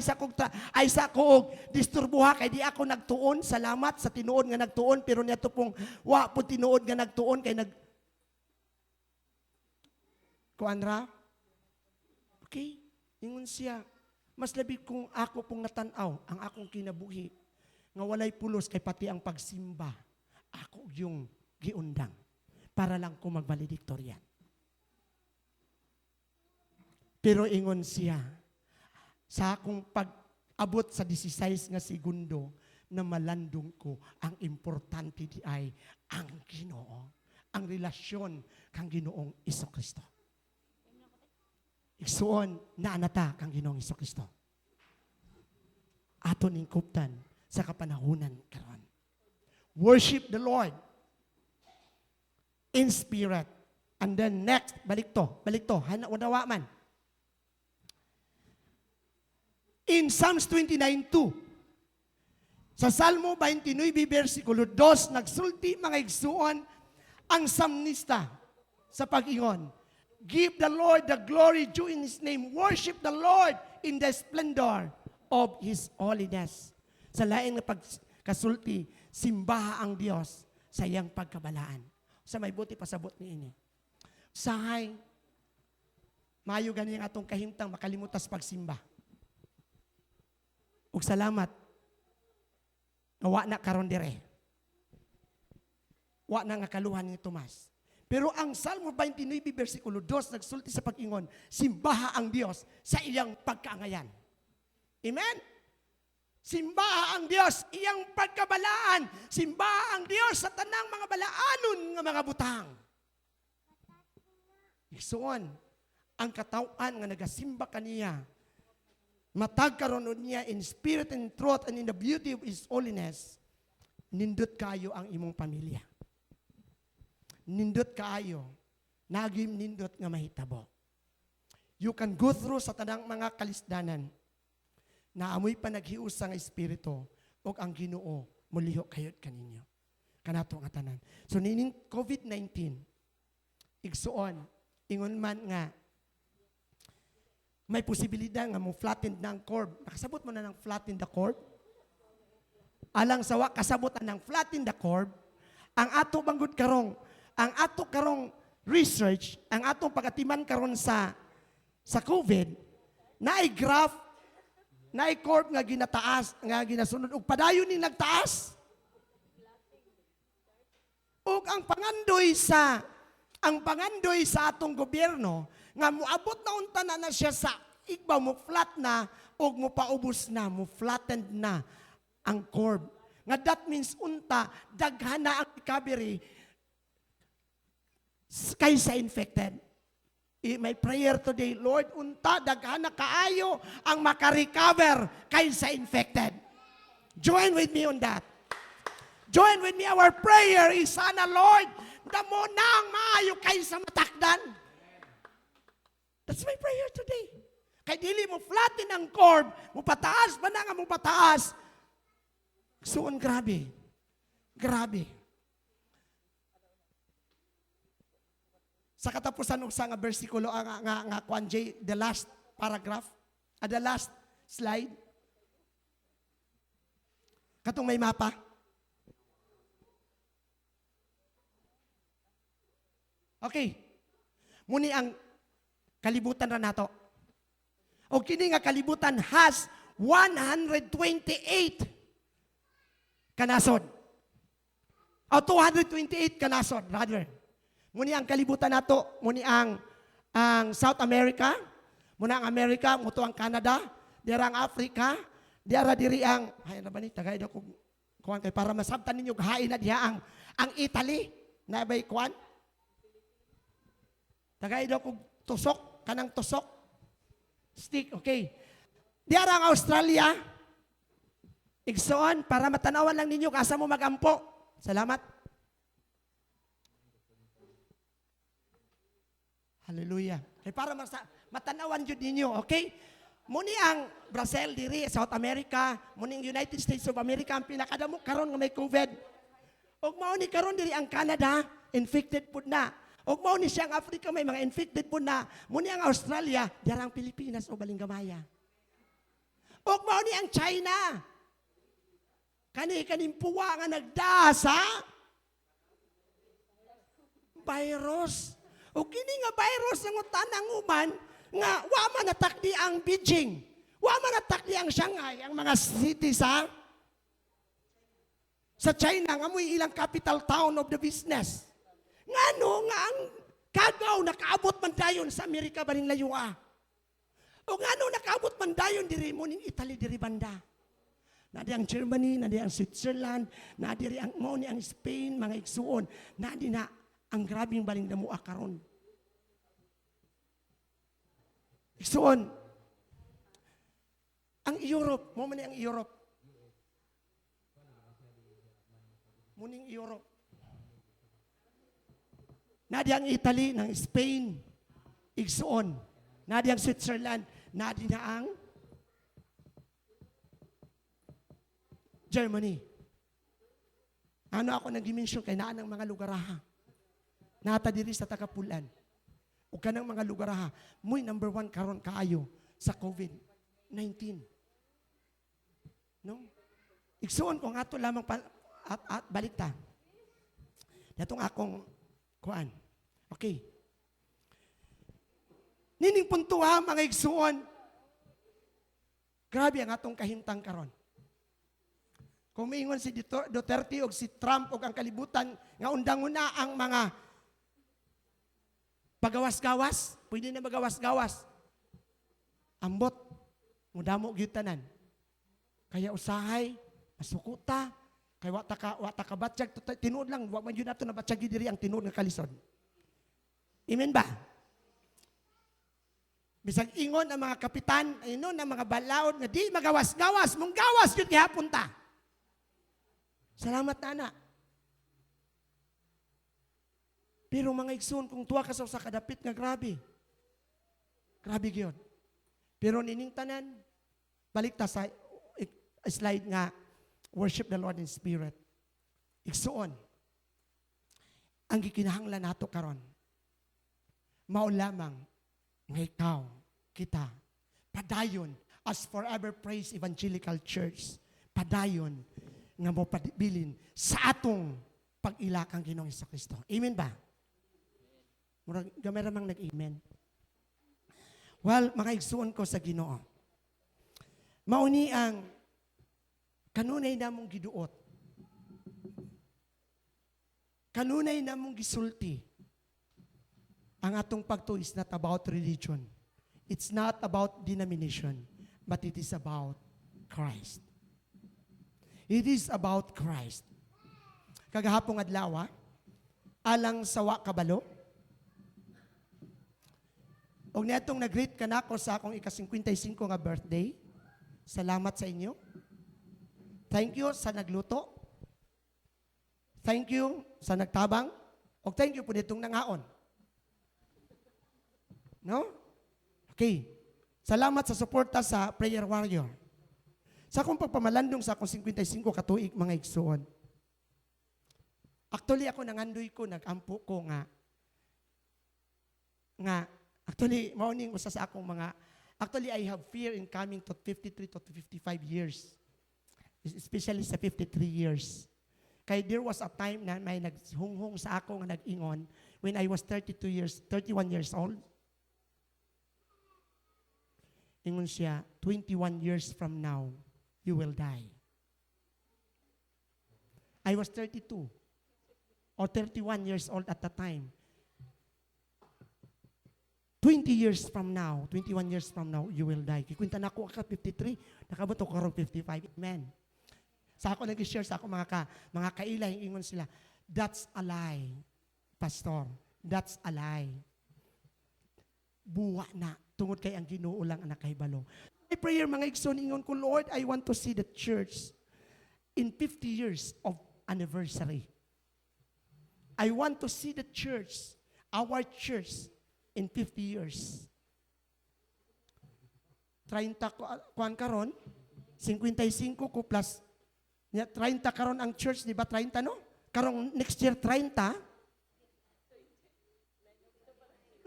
[SPEAKER 1] sa ko disturbuha, kay di ako nagtuon, salamat sa tinuod nga nagtuon, pero niya to pong, wa po tinuod nga nagtuon, kay kuanra? Okay, ingon siya, mas labi kung ako pong natanaw, ang akong kinabuhi, nga walay pulos, kay pati ang pagsimba, ako yung giundang, para lang ko magvaledictorian. Pero ingon siya, sa akong pag-abot sa 16 nga segundo, na malandong ko, ang importante di ay ang Ginoo, ang relasyon kang Ginoong Isokristo. Igsuon na anata kang Ginoong Isokristo. Ato ning kuptan sa kapanahunan karon. Worship the Lord in spirit. And then next, balik to, wadawa man. In Psalms 29:2, sa Salmo 29, versikulo 2, nagsulti mga igsuon ang psalmista sa pag-ingon, give the Lord the glory due in His name. Worship the Lord in the splendor of His holiness. Sa lain na pagkasulti, simbaha ang Diyos sa iyang pagkabalaan. Sa may buti pasabot ni ini. Sahay, mayo ganyan atong kahimtang makalimutas pagsimba. Ug salamat, wa na karon dire. Wa na nga kaluhan ni Tomas. Pero ang Salmo 29, versikulo 2, nagsulti sa pag-ingon, simbaha ang Diyos sa iyang pagkaangayan. Amen? Simbaha ang Diyos, iyang pagkabalaan. Simbaha ang Diyos sa tanang mga balaanon nga mga butang. Igsuon, ang katawan nga nagasimba kaniya, matag karon niya in spirit and truth and in the beauty of His holiness, nindot kayo ang imong pamilya. Nindot kaayo, nagim nindot nga mahitabo. You can go through sa tanang mga kalisdanan, na amoy pa naghius ang Espiritu, o ang Ginoo, muliho kayot kaninyo. Kanato nga tanan. So, nining COVID-19, igsuon, ingon man nga, may posibilidad nga mo flatten na ang curve. Nakasabot mo na ng flatten the curve? Alang sawa, kasabot na ng flatten the curve. Ang ato banggod karong, ang ato karong research, ang atong pagatiman karon sa COVID, naay graph, naay curve nga ginataas, nga ginasunod, ug padayon ni nagtaas. Ug ang pangandoy sa atong gobyerno, nga muabot na unta na siya sa igba mo flat na, ug mo paubos na, mo flattened na ang curve. Nga that means unta, daghan na ang recovery kaysa infected. My prayer today, Lord, unta, daghan na kaayo ang makarecover kaysa infected. Join with me on that. Join with me. Our prayer is, sana, Lord, damo na ang maayo kaysa matakdan. That's my prayer today. Kay dili mo flatten ang curve, mo pataas ba na nga mo pataas? Suon grabe. Grabe. Sa katapusan usa nga bersikulo nga kuan J, the last paragraph, the last slide. Katong may mapa. Okay. Muni ang kalibutan ra nato. O kini nga kalibutan has 128 kanasod. O 228 kanasod, rather. Muni ang kalibutan nato, muni ang South America, muna ang America, muto ang Canada, dira ang Africa, diri ang hay na ba ni tagay daw ko kuan kay para masabtan ninyo hain na diha ang Italy na bay kuan. Tagay daw ko tusok kanang tusok stick, okay. Dira ang Australia. Igsoon para matanawan lang ninyo asa mo magampo. Salamat. Hallelujah. Kay para matanawan jud ninyo, okay? Muni ang Brazil diri South America, muni ang United States of America ang pinakadamo karon nga may COVID. Ug mao ni karon diri ang Canada, infected pud na. Ug mao ni siyang Africa may mga infected pud na. Muni ang Australia, dira ang Pilipinas o Balinggamaya. Ug mao ni ang China. Kaning puwa nga nagdasa virus. O kini nga virus ng tanang uman nga wa man natakdi ang Beijing, wa man natakdi ang Shanghai, ang mga city sa China nga mo'y ilang capital town of the business. Ngano nga ang kagaw nakaabot man dayon sa Amerika baring layua. O ngano nakaabot man dayon diri mo ning Italy diri banda. Na di ang Germany, na di ang Switzerland, na di ang mo ni ang Spain, mga igsuon, na di na ang grabing baling damua karon. Igsuon. Ang Europe, mo man ang Europe. Muning Europe. Na di ang Italy, ng Spain, igsuon. Na di ang Switzerland, na di na ang Germany. Ano ako nag-dimension kay naan ng mga lugaraha. Nata diri sa Takapulan. O kanang mga lugaraha. Muy number 1 karon kaayo sa COVID-19. No? Igsuon ko nga ito lamang at balik ta. Datong akong kuan. Okay. Nining punto ha, mga igsuon. Grabe ang atong kahintang karon. Kung maingon si Duterte o si Trump o ang kalibutan, nga undang-una ang mga pagawas-gawas, pwede na magawas-gawas. Ambot, mudamo gyutanan. Kaya usahay, masukuta, kaya wata ka batsyag, tinuod lang, wag man yun nato na batsyag diri ang tinuod nga kalisod. Amen ba? Bisag ingon ang mga kapitan, inon ang mga balaod nga di magawas-gawas, mong gawas yun gihapon ta. Salamat na. Pero mga igsoon, kung tuwa ka sa kadapit nga grabe. Grabe yun. Pero nining tanan, balik ta sa slide nga, worship the Lord in spirit. Igsoon, ang gikinahanglan nato karon. Mao lamang nga ikaw, kita, padayon as Forever Praise Evangelical Church. Padayon nga mo pabilin sa atong pag-ila kang Ginoong Jesucristo. Amen ba? Murag gamay ramang nag-amen. Well, mga igsuon ko sa Ginoo. Mauni ang kanunay namong giduot. Kanunay namong gisulti. Ang atong pagtuo is not about religion. It's not about denomination, but it is about Christ. It is about Christ. Kagahapong adlaw, alang sawa kabalo. Og netong nag-greet ka na ako sa akong ika-55 nga birthday. Salamat sa inyo. Thank you sa nagluto. Thank you sa nagtabang. Og thank you po nitong nangaon. No? Okay. Salamat sa suporta sa Prayer Warrior. Sa akong pagpamalandong sa akong 55 katuig mga igsoon. Actually ako nangandoy ko, nagampo ko nga. nga, actually, morning usa sa akong mga, actually, I have fear in coming to 53 to 55 years. Especially sa 53 years. Kaya there was a time na may naghunghong sa ako nga nag-ingon when I was 31 years old. Ingon siya, 21 years from now, you will die. I was 32 or 31 years old at the time. 20 years from now, 21 years from now, you will die. Kikwinta na ako ka 53, nakabuto ko karon 55. Amen. Sa ako nag-share sa ako mga kailay, ingon sila, that's a lie, Pastor. That's a lie. Buwa na. Tungod kay ang Ginoo lang ang nakahibalo. My prayer, mga igsoon, ingon ko, Lord, I want to see the church in 50 years of anniversary. I want to see the church, our church, in 50 years. 30 kuan karon, 55 ko plus 30 karon ang church, di ba? 30 no? Karong next year 30.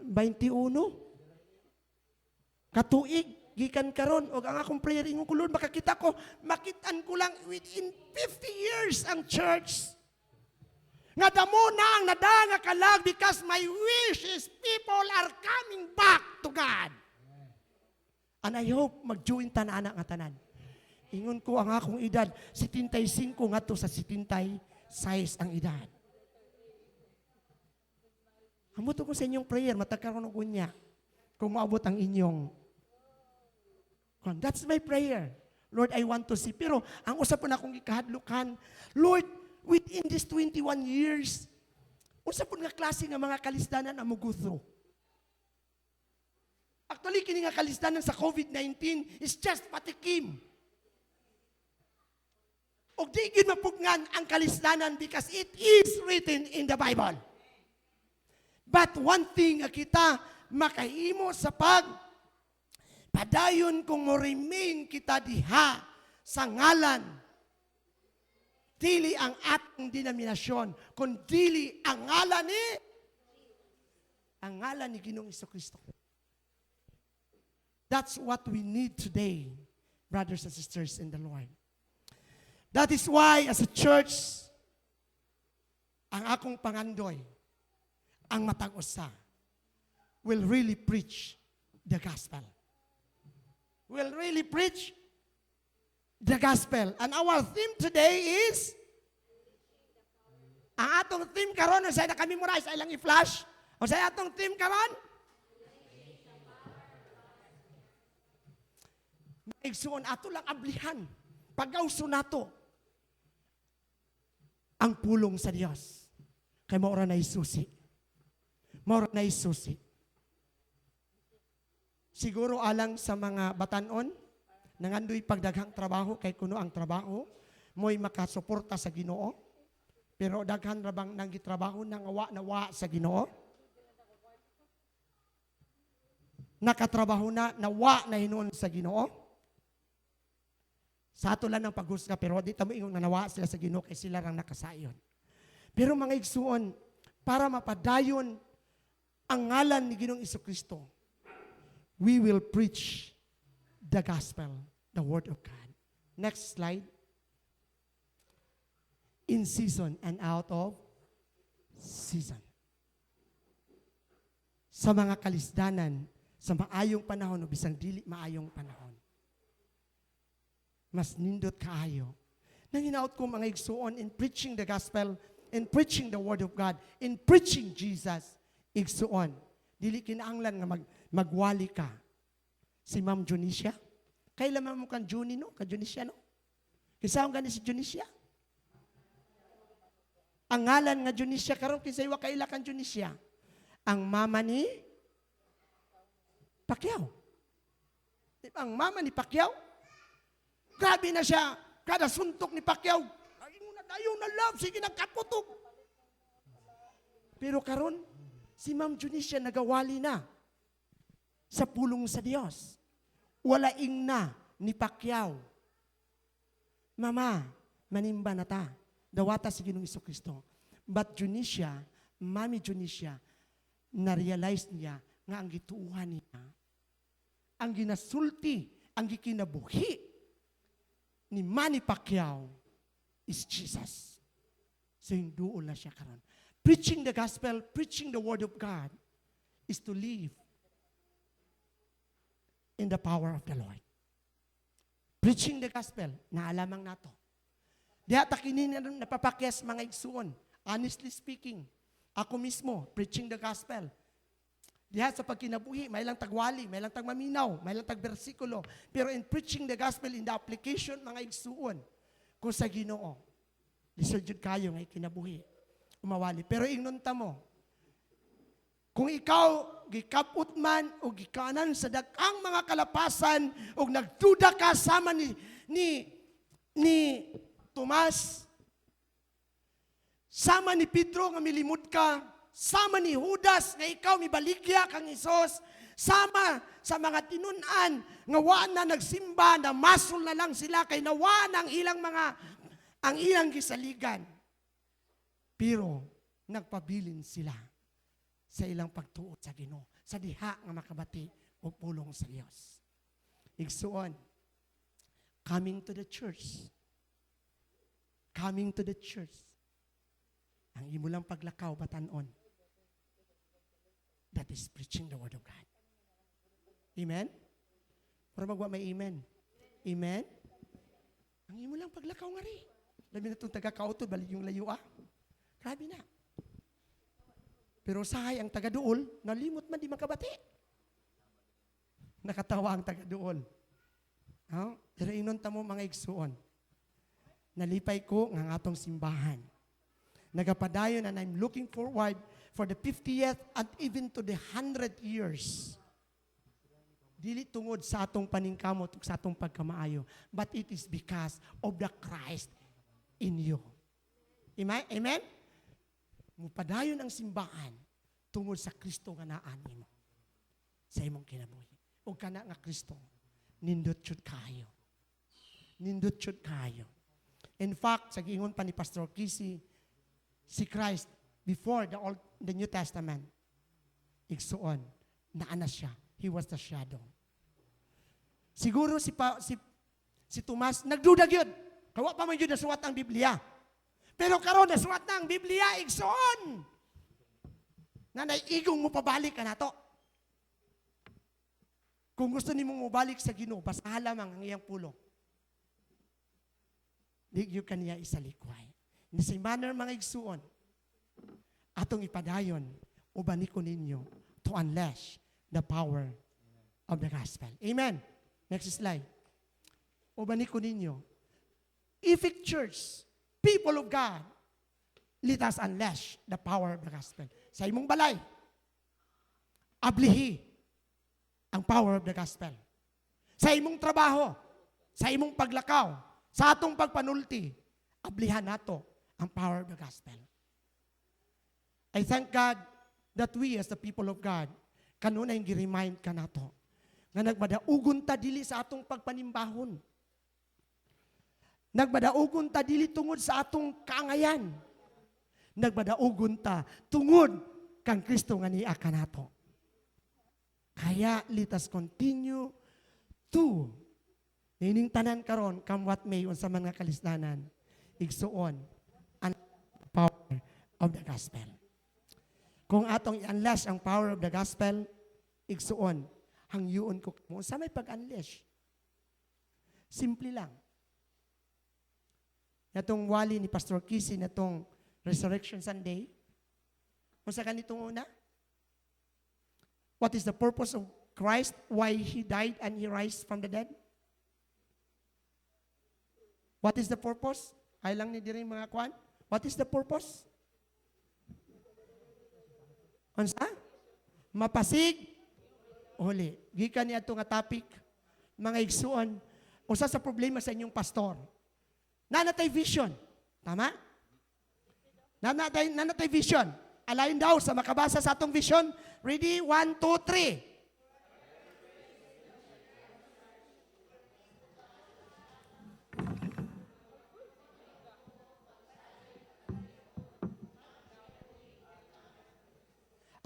[SPEAKER 1] 21. Katuig gikan karon og ang akong prayer ingon ko, Lord, makakita ko, makitaan ko lang within 50 years ang church. Nga damo na ang nadanga kalag because my wish is people are coming back to God. And I hope mag-join tanan nga tanan. Ingon ko ang akong edad, 75 nga to sa 76 ang edad. Hamuto ko sa inyong prayer, matagkaroon og unya kung maabot ang inyong. That's my prayer. Lord, I want to see. Pero ang usap po na akong ikahadlukan, Lord, within these 21 years, usap po nga klase nga mga kalisdanan ang muguthro. Actually, kini nga kalisdanan sa COVID-19 is just patikim. Og di gid mapugnan ang kalisdanan because it is written in the Bible. But one thing kita makahimo sa padayon kung mo remain kita diha sa ngalan, dili ang atong denominasyon, kundi ang ngalan ni Ginoong Jesucristo. That's what we need today, brothers and sisters in the Lord. That is why as a church, ang akong pangandoy, ang matag usa, will really preach the gospel. Will really preach the gospel. And our theme today is, ang atong theme karon, o sa'yo na kami muna, sa ilang i-flash, o sa'yo atong theme karon, maigsuon ato lang ablihan, pag-auso nato, ang pulong sa Diyos. Kay maura na isusi. Maura na isusi. Siguro alang sa mga batanon, nangandoy pagdaghang trabaho, kay kuno ang trabaho, mo'y makasuporta sa Ginoo, pero daghan rabang nang gitrabaho nang nawa sa Ginoo. Nakatrabaho na, nawa na hinuon sa Ginoo. Sa ato lang ng paghusga, pero di tamo ingon na nawa sila sa Ginoo, kay sila rang nakasayon. Pero mga igsuon, para mapadayon ang ngalan ni Ginoong Jesucristo, we will preach the gospel, the word of God. Next slide. In season and out of season. Sa mga kalisdanan, sa maayong panahon o bisang dili maayong panahon. Mas nindot kaayo. Nanginaot ko mga igsuon in preaching the gospel, in preaching the word of God, in preaching Jesus, igsuon. Dili kinahanglan nga magwali ka. Si Ma'am Junicia. Kailan mo kang Juni, no? Ka-Junicia, no? Kisahong gani si Junicia. Ang ngalan nga Junicia, karon kisaywa kaila kang Junicia. Ang mama ni Pacquiao. Ang mama ni Pacquiao, grabe na siya. Kada suntok ni Pacquiao, ayaw na love, sige nagkaputog. Pero karon, si Ma'am Junicia nagawali na sa pulong sa Diyos. Walaing na ni Pacquiao. Mama, manimba na ta. Dawata si Ginoong Jesucristo. But Junicia, Mami Junicia, na-realize niya nga ang gituuhan niya, ang ginasulti, ang gikinabuhi ni Manny Pacquiao is Jesus. So yung duol na siya karon. Preaching the gospel, preaching the word of God is to live in the power of the Lord. Preaching the gospel, naalamang nato. Diha takinin na napapakyas mga igsuon. Honestly speaking, ako mismo, preaching the gospel. Diha sa pagkinabuhi, may lang tagwali, may lang tagmaminaw, may lang tagbersikulo. Pero in preaching the gospel, in the application, mga igsuon, kung sa Ginoo, lisod kayo ngay kinabuhi, umawali. Pero ignunta mo, kung ikaw, gikaput man o gikanan sa dakang mga kalapasan o nagduda ka sama ni Tomas, sama ni Pedro nga milimod ka, sama ni Judas nga ikaw mibaligya kang Isos, sama sa mga tinunan nga wa na nagsimba na masul na lang sila kay nawa ang ilang gisaligan. Pero nagpabilin sila sa ilang pagtuot sa Ginoo, sa diha nga makabati o pulong sa Dios. Igsuon, coming to the church, ang imo lang paglakaw batanon, that is preaching the word of God. Amen? Para magwa may amen. Amen? Ang imo lang paglakaw nga rin. Labi na itong taga-kautod, balik yung layo Grabe na. Pero sahay ang taga-duol, nalimot man di makabati. Nakatawa ang taga-duol. Pero inunta mo mga igsuon. Nalipay ko ng atong simbahan. Nagapadayon and I'm looking forward for the 50th and even to the 100 years. Dili tungod sa atong paningkamot ug sa atong pagkamaayo, but it is because of the Christ in you. Amen? Mupadayon ang simbahan tungod sa Kristo nga naa nimo sa imong kinabuhi. O kana nga Kristo, nindot jud kayo. Nindot jud kayo. In fact, sa giingon pa ni Pastor Kisi, si Christ before the New Testament, igsuon, naana siya. He was the shadow. Siguro si Tomas nagduda gyud. Kawa pa man gyud nasuwat ang Biblia. Pero karon nasuwat na ang Biblia, igsoon. Na naiigong mo pabalik ka na to. Kung gusto ni mong mabalik sa Ginoo, basahan lamang ang iyang pulong. Digyo kaniya isalikway. In the same manner, mga igsuon, atong ipadayon, ubani ko ninyo to unleash the power of the gospel. Amen. Next slide. Ubani ko ninyo, Effect Church, people of God, let us unleash the power of the gospel. Sa imong balay, ablihi ang power of the gospel. Sa imong trabaho, sa imong paglakaw, sa atong pagpanulti, ablihan nato ang power of the gospel. I thank God that we as the people of God, kanunay gi-remind ka nato nga nagmadaugon ta dili sa atong pagpanimbahon. Nagmadaugon ta dili tungod sa atong kaangayan. Nagmadaugon ta tungod kang Kristo nga niya kanato. Kaya let us continue to nining tanan karon come what may unsa man nga kalisdanan igsuon ang power of the gospel. Kung atong i-unleash ang power of the gospel, igsuon hangyoon ko mo sa may pag-unleash. Simple lang. Natong wali ni Pastor Kisi natong Resurrection Sunday. Kung sa kanitong una, what is the purpose of Christ? Why He died and He rise from the dead? What is the purpose? Ay lang ni diri mga kwan. What is the purpose? Unsa? Mapasig uli. Gikan niya ito nga topic, mga igsuon, usa sa problema sa inyong pastor. Nanatay vision. Tama? Nanatay vision. Alayin daw sa makabasa sa atong vision. Ready? 1, 2, 3.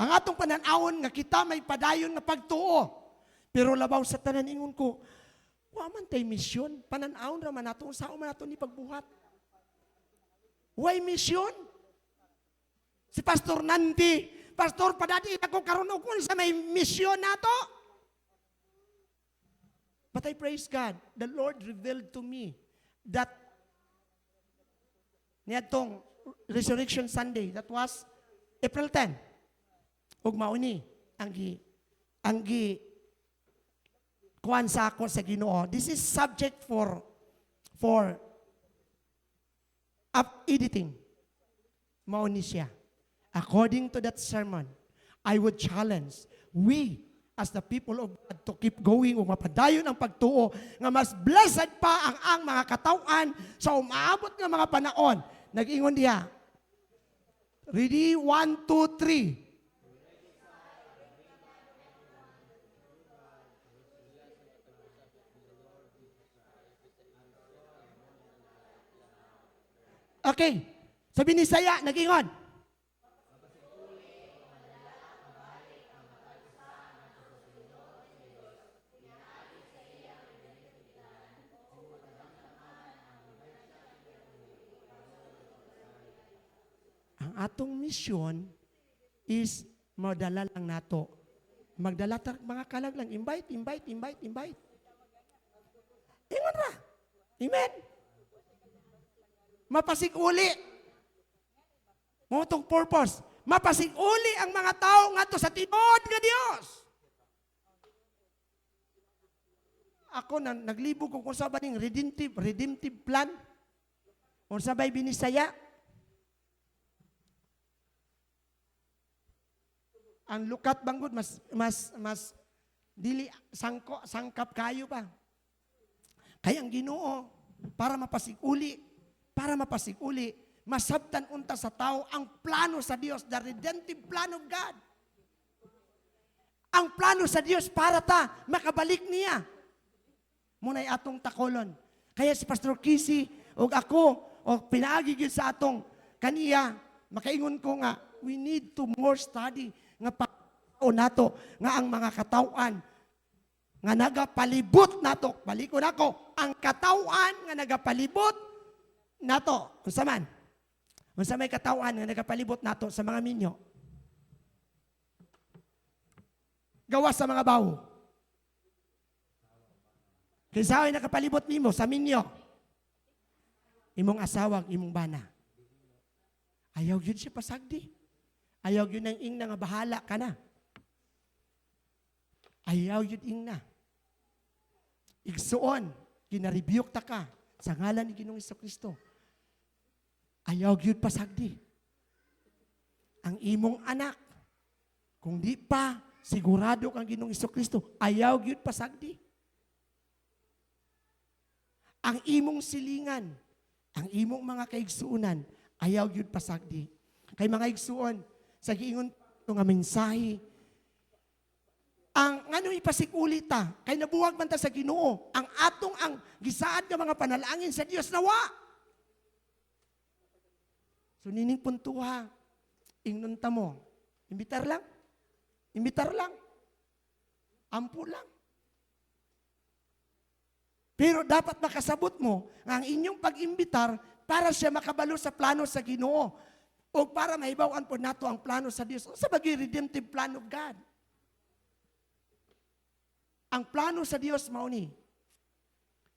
[SPEAKER 1] Ang ang atong pananawon nga kita may padayon na pagtuo. Pero labaw sa tanan ingon ko, wa man tay misyon, pananawon ra man nato sao man nato ni pagbuhat. Why mission? Si Pastor Nandi, Pastor padadi ako karon og sa may misyon nato. But I praise God, the Lord revealed to me that niyadtong Resurrection Sunday, that was April 10. Ug mauni ang kuan sa ako sa Ginoo. This is subject for up editing. Mauni siya. According to that sermon, I would challenge we as the people of God to keep going ug mapadayon ang pagtuo nga mas blessed pa ang mga katawan sa umaabot nga mga panahon. Nag-ingon diha. Ready? 1, 2, 3. Okay. Sabi ni Saya, nag-ingon. Ang atong mission is madala lang nato. Magdala mga kalag lang. Invite. Ingon ra. Amen. Mapasig-uli. Mo tong purpose. Mapasig-uli ang mga tao ngadto sa tinuod nga Dios. Ako naglibog kung sa ba ning redemptive plan. Kung sa ba'y binisaya. Ang lukat banggod mas dili sangkap kayo pa. Kaya ang Ginoo para mapasig-uli, masabtan unta sa tao ang plano sa Dios, the redemptive plan of God. Ang plano sa Dios para ta makabalik niya. Muna'y atong takolon. Kaya si Pastor Kisi o ako o pinaagi gyud sa atong kaniya, makaingon ko nga we need to more study nga pagkao nato nga ang mga katawan nga nagapalibot nato. Balikon ako, ang katawan nga nagapalibot nato. Unsa man? Unsa may katawan nga nagapalibot nato sa mga minyo? Gawas sa mga bawo. Kinsa ay nakapalibot nimo sa minyo? Imong asawa, imong bana. Ayaw gyud siya pasagdi. Ayaw yun ang ing nga bahala ka na. Ayaw yun ing na. Igsuon, ginaribiyok ta ka sa ngalan ni Ginoong Jesucristo. Ayaw yun pasagdi. Ang imong anak, kung di pa sigurado kang Ginoong Jesucristo, ayaw yun pasagdi. Ang imong silingan, ang imong mga kaigsuunan, ayaw yun pasagdi. Kay mga igsuon, sa giingon nga mensahe, ang ano ipasig-uli ta, kay nabuwag man ta sa Ginoo, ang atong ang gisaad nga mga panalangin sa Dios nawa. So nining puntuha, ingnon ta mo, imbitar lang, ampo lang. Pero dapat makasabot mo nga ang inyong pag-imbitar para siya makabalo sa plano sa Ginoo. O para mahibawan po nato ang plano sa Diyos. Sa bagay redemptive plan of God. Ang plano sa Diyos mao ni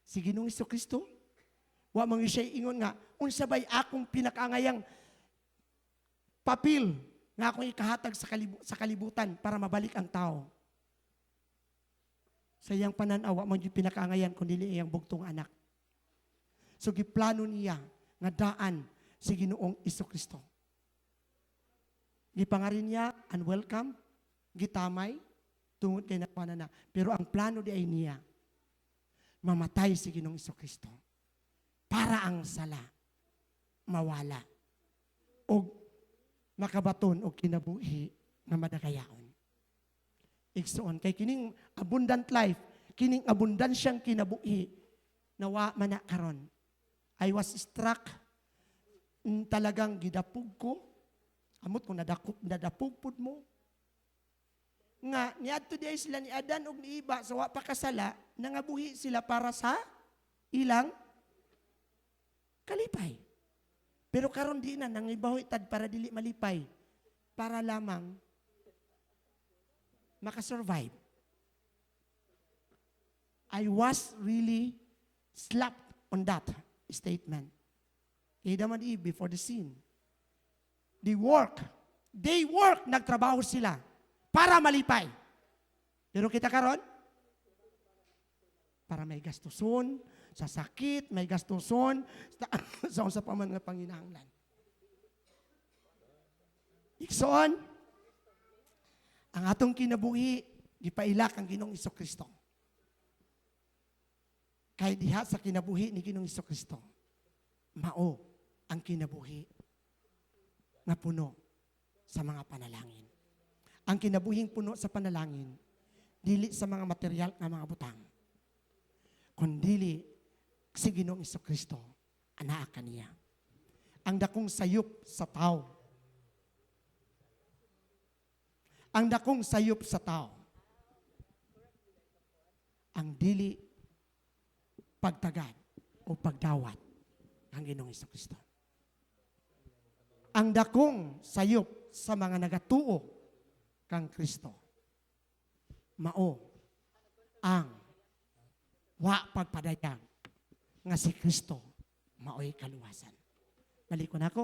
[SPEAKER 1] si Ginoong Jesucristo. Wa man siya ingon nga unsa bay akong pinakaangayang papel nga akong ikahatag sa kalibutan para mabalik ang tao. Sa iyang pananaw wa man yung pinakaangayan kundi iyang bugtong anak. So giplano niya nga daan si Ginoong Jesucristo. Gipangarin niya, unwelcome, gitamay, tungod kay nakuha na. Pero ang plano di ay niya, mamatay si Ginoong Jesucristo para ang sala mawala o makabaton o kinabuhi na madagayaon. Igsoon, kay kining abundant life, kining abundansyang kinabuhi, nawa man na karon. I was struck, talagang gidapog ko. Amot kung nadapugpod mo, nga niadto diay sila ni Adan ug ni Iba sa wa pa kasala, nangabuhi sila para sa ilang kalipay. Pero karon di na nangibawi tad para dili malipay, para lamang makasurvive. I was really slapped on that statement. Adam and Eve before the sin. They work, nagtrabaho sila para malipay. Pero kita karon, para may gastuson, sa sakit, may gastuson, sa usa pa man nga panginahanglan. Iksoon, ang atong kinabuhi, gipailak ang Ginoong Hesukristo. Kay diha sa kinabuhi ni Ginoong Hesukristo, mao ang kinabuhi nga puno sa mga panalangin. Ang kinabuhing puno sa panalangin, dili sa mga material nga mga butang, kundi si Ginoong Hesukristo, anaa kaniya. Ang dakong sayop sa tao. Ang dakong sayop sa tao. Ang dili pagtagad o pagdawat ang Ginoong Hesukristo. Ang dakong sayop sa mga nagatuo kang Kristo. Mao ang wa pagpadayag nga si Kristo mao'y kaluwasan. Malikon ako,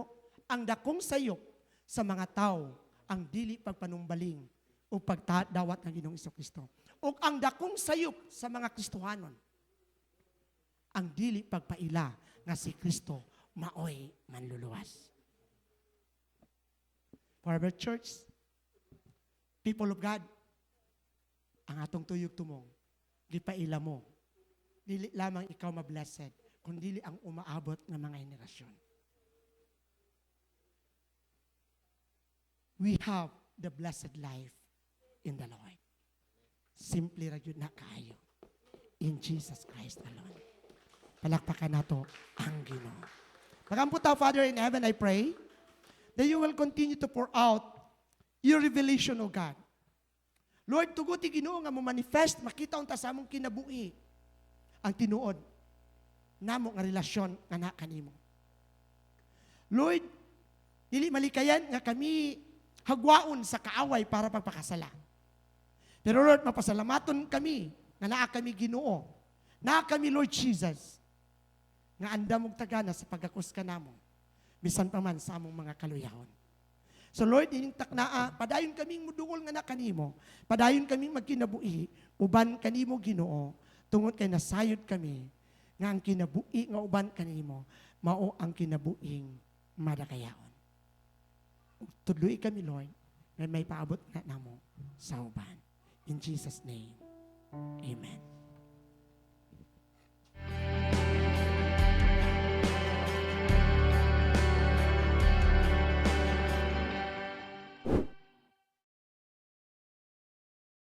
[SPEAKER 1] ang dakong sayop sa mga tao ang dili pagpanumbaling o pagdawat ng Ginoong Hesukristo. O ang dakong sayop sa mga Kristohanon ang dili pagpaila nga si Kristo mao'y manluluwas. Forever Church, people of God, ang atong tuyog tumong, gipaila mo, dili lamang ikaw mablessed, kundi ang umaabot ng mga henerasyon. We have the blessed life in the Lord. Simply ra gyud na kaayo. In Jesus Christ alone. Palakpakan nato ang Ginoo. Magampo ta, Father in heaven, I pray that you will continue to pour out your revelation, O God. Lord, tugot ti Ginoo nga mo manifest, makita unta sa among kinabuhi ang tinuod namo nga relasyon nga na kanimo. Lord, dili malikayan nga kami hagwaon sa kaaway para pagpakasala. Pero Lord, mapasalamaton kami nga naa kami Ginoo. Naa kami Lord Jesus nga andam og tagana sa pagakos kanamo bisan pa man sa among mga kaluyahon. So Lord, ining taknaa, padayon kaming mudungol nga na kanimo, padayon kaming magkinabuhi, uban kanimo Ginoo, tungod kay nasayod kami, nga ang kinabuhi nga uban kanimo, mao ang kinabuhing madakayaon. Tudloy kami, Lord, na may paabot nga namo sa uban. In Jesus' name, amen.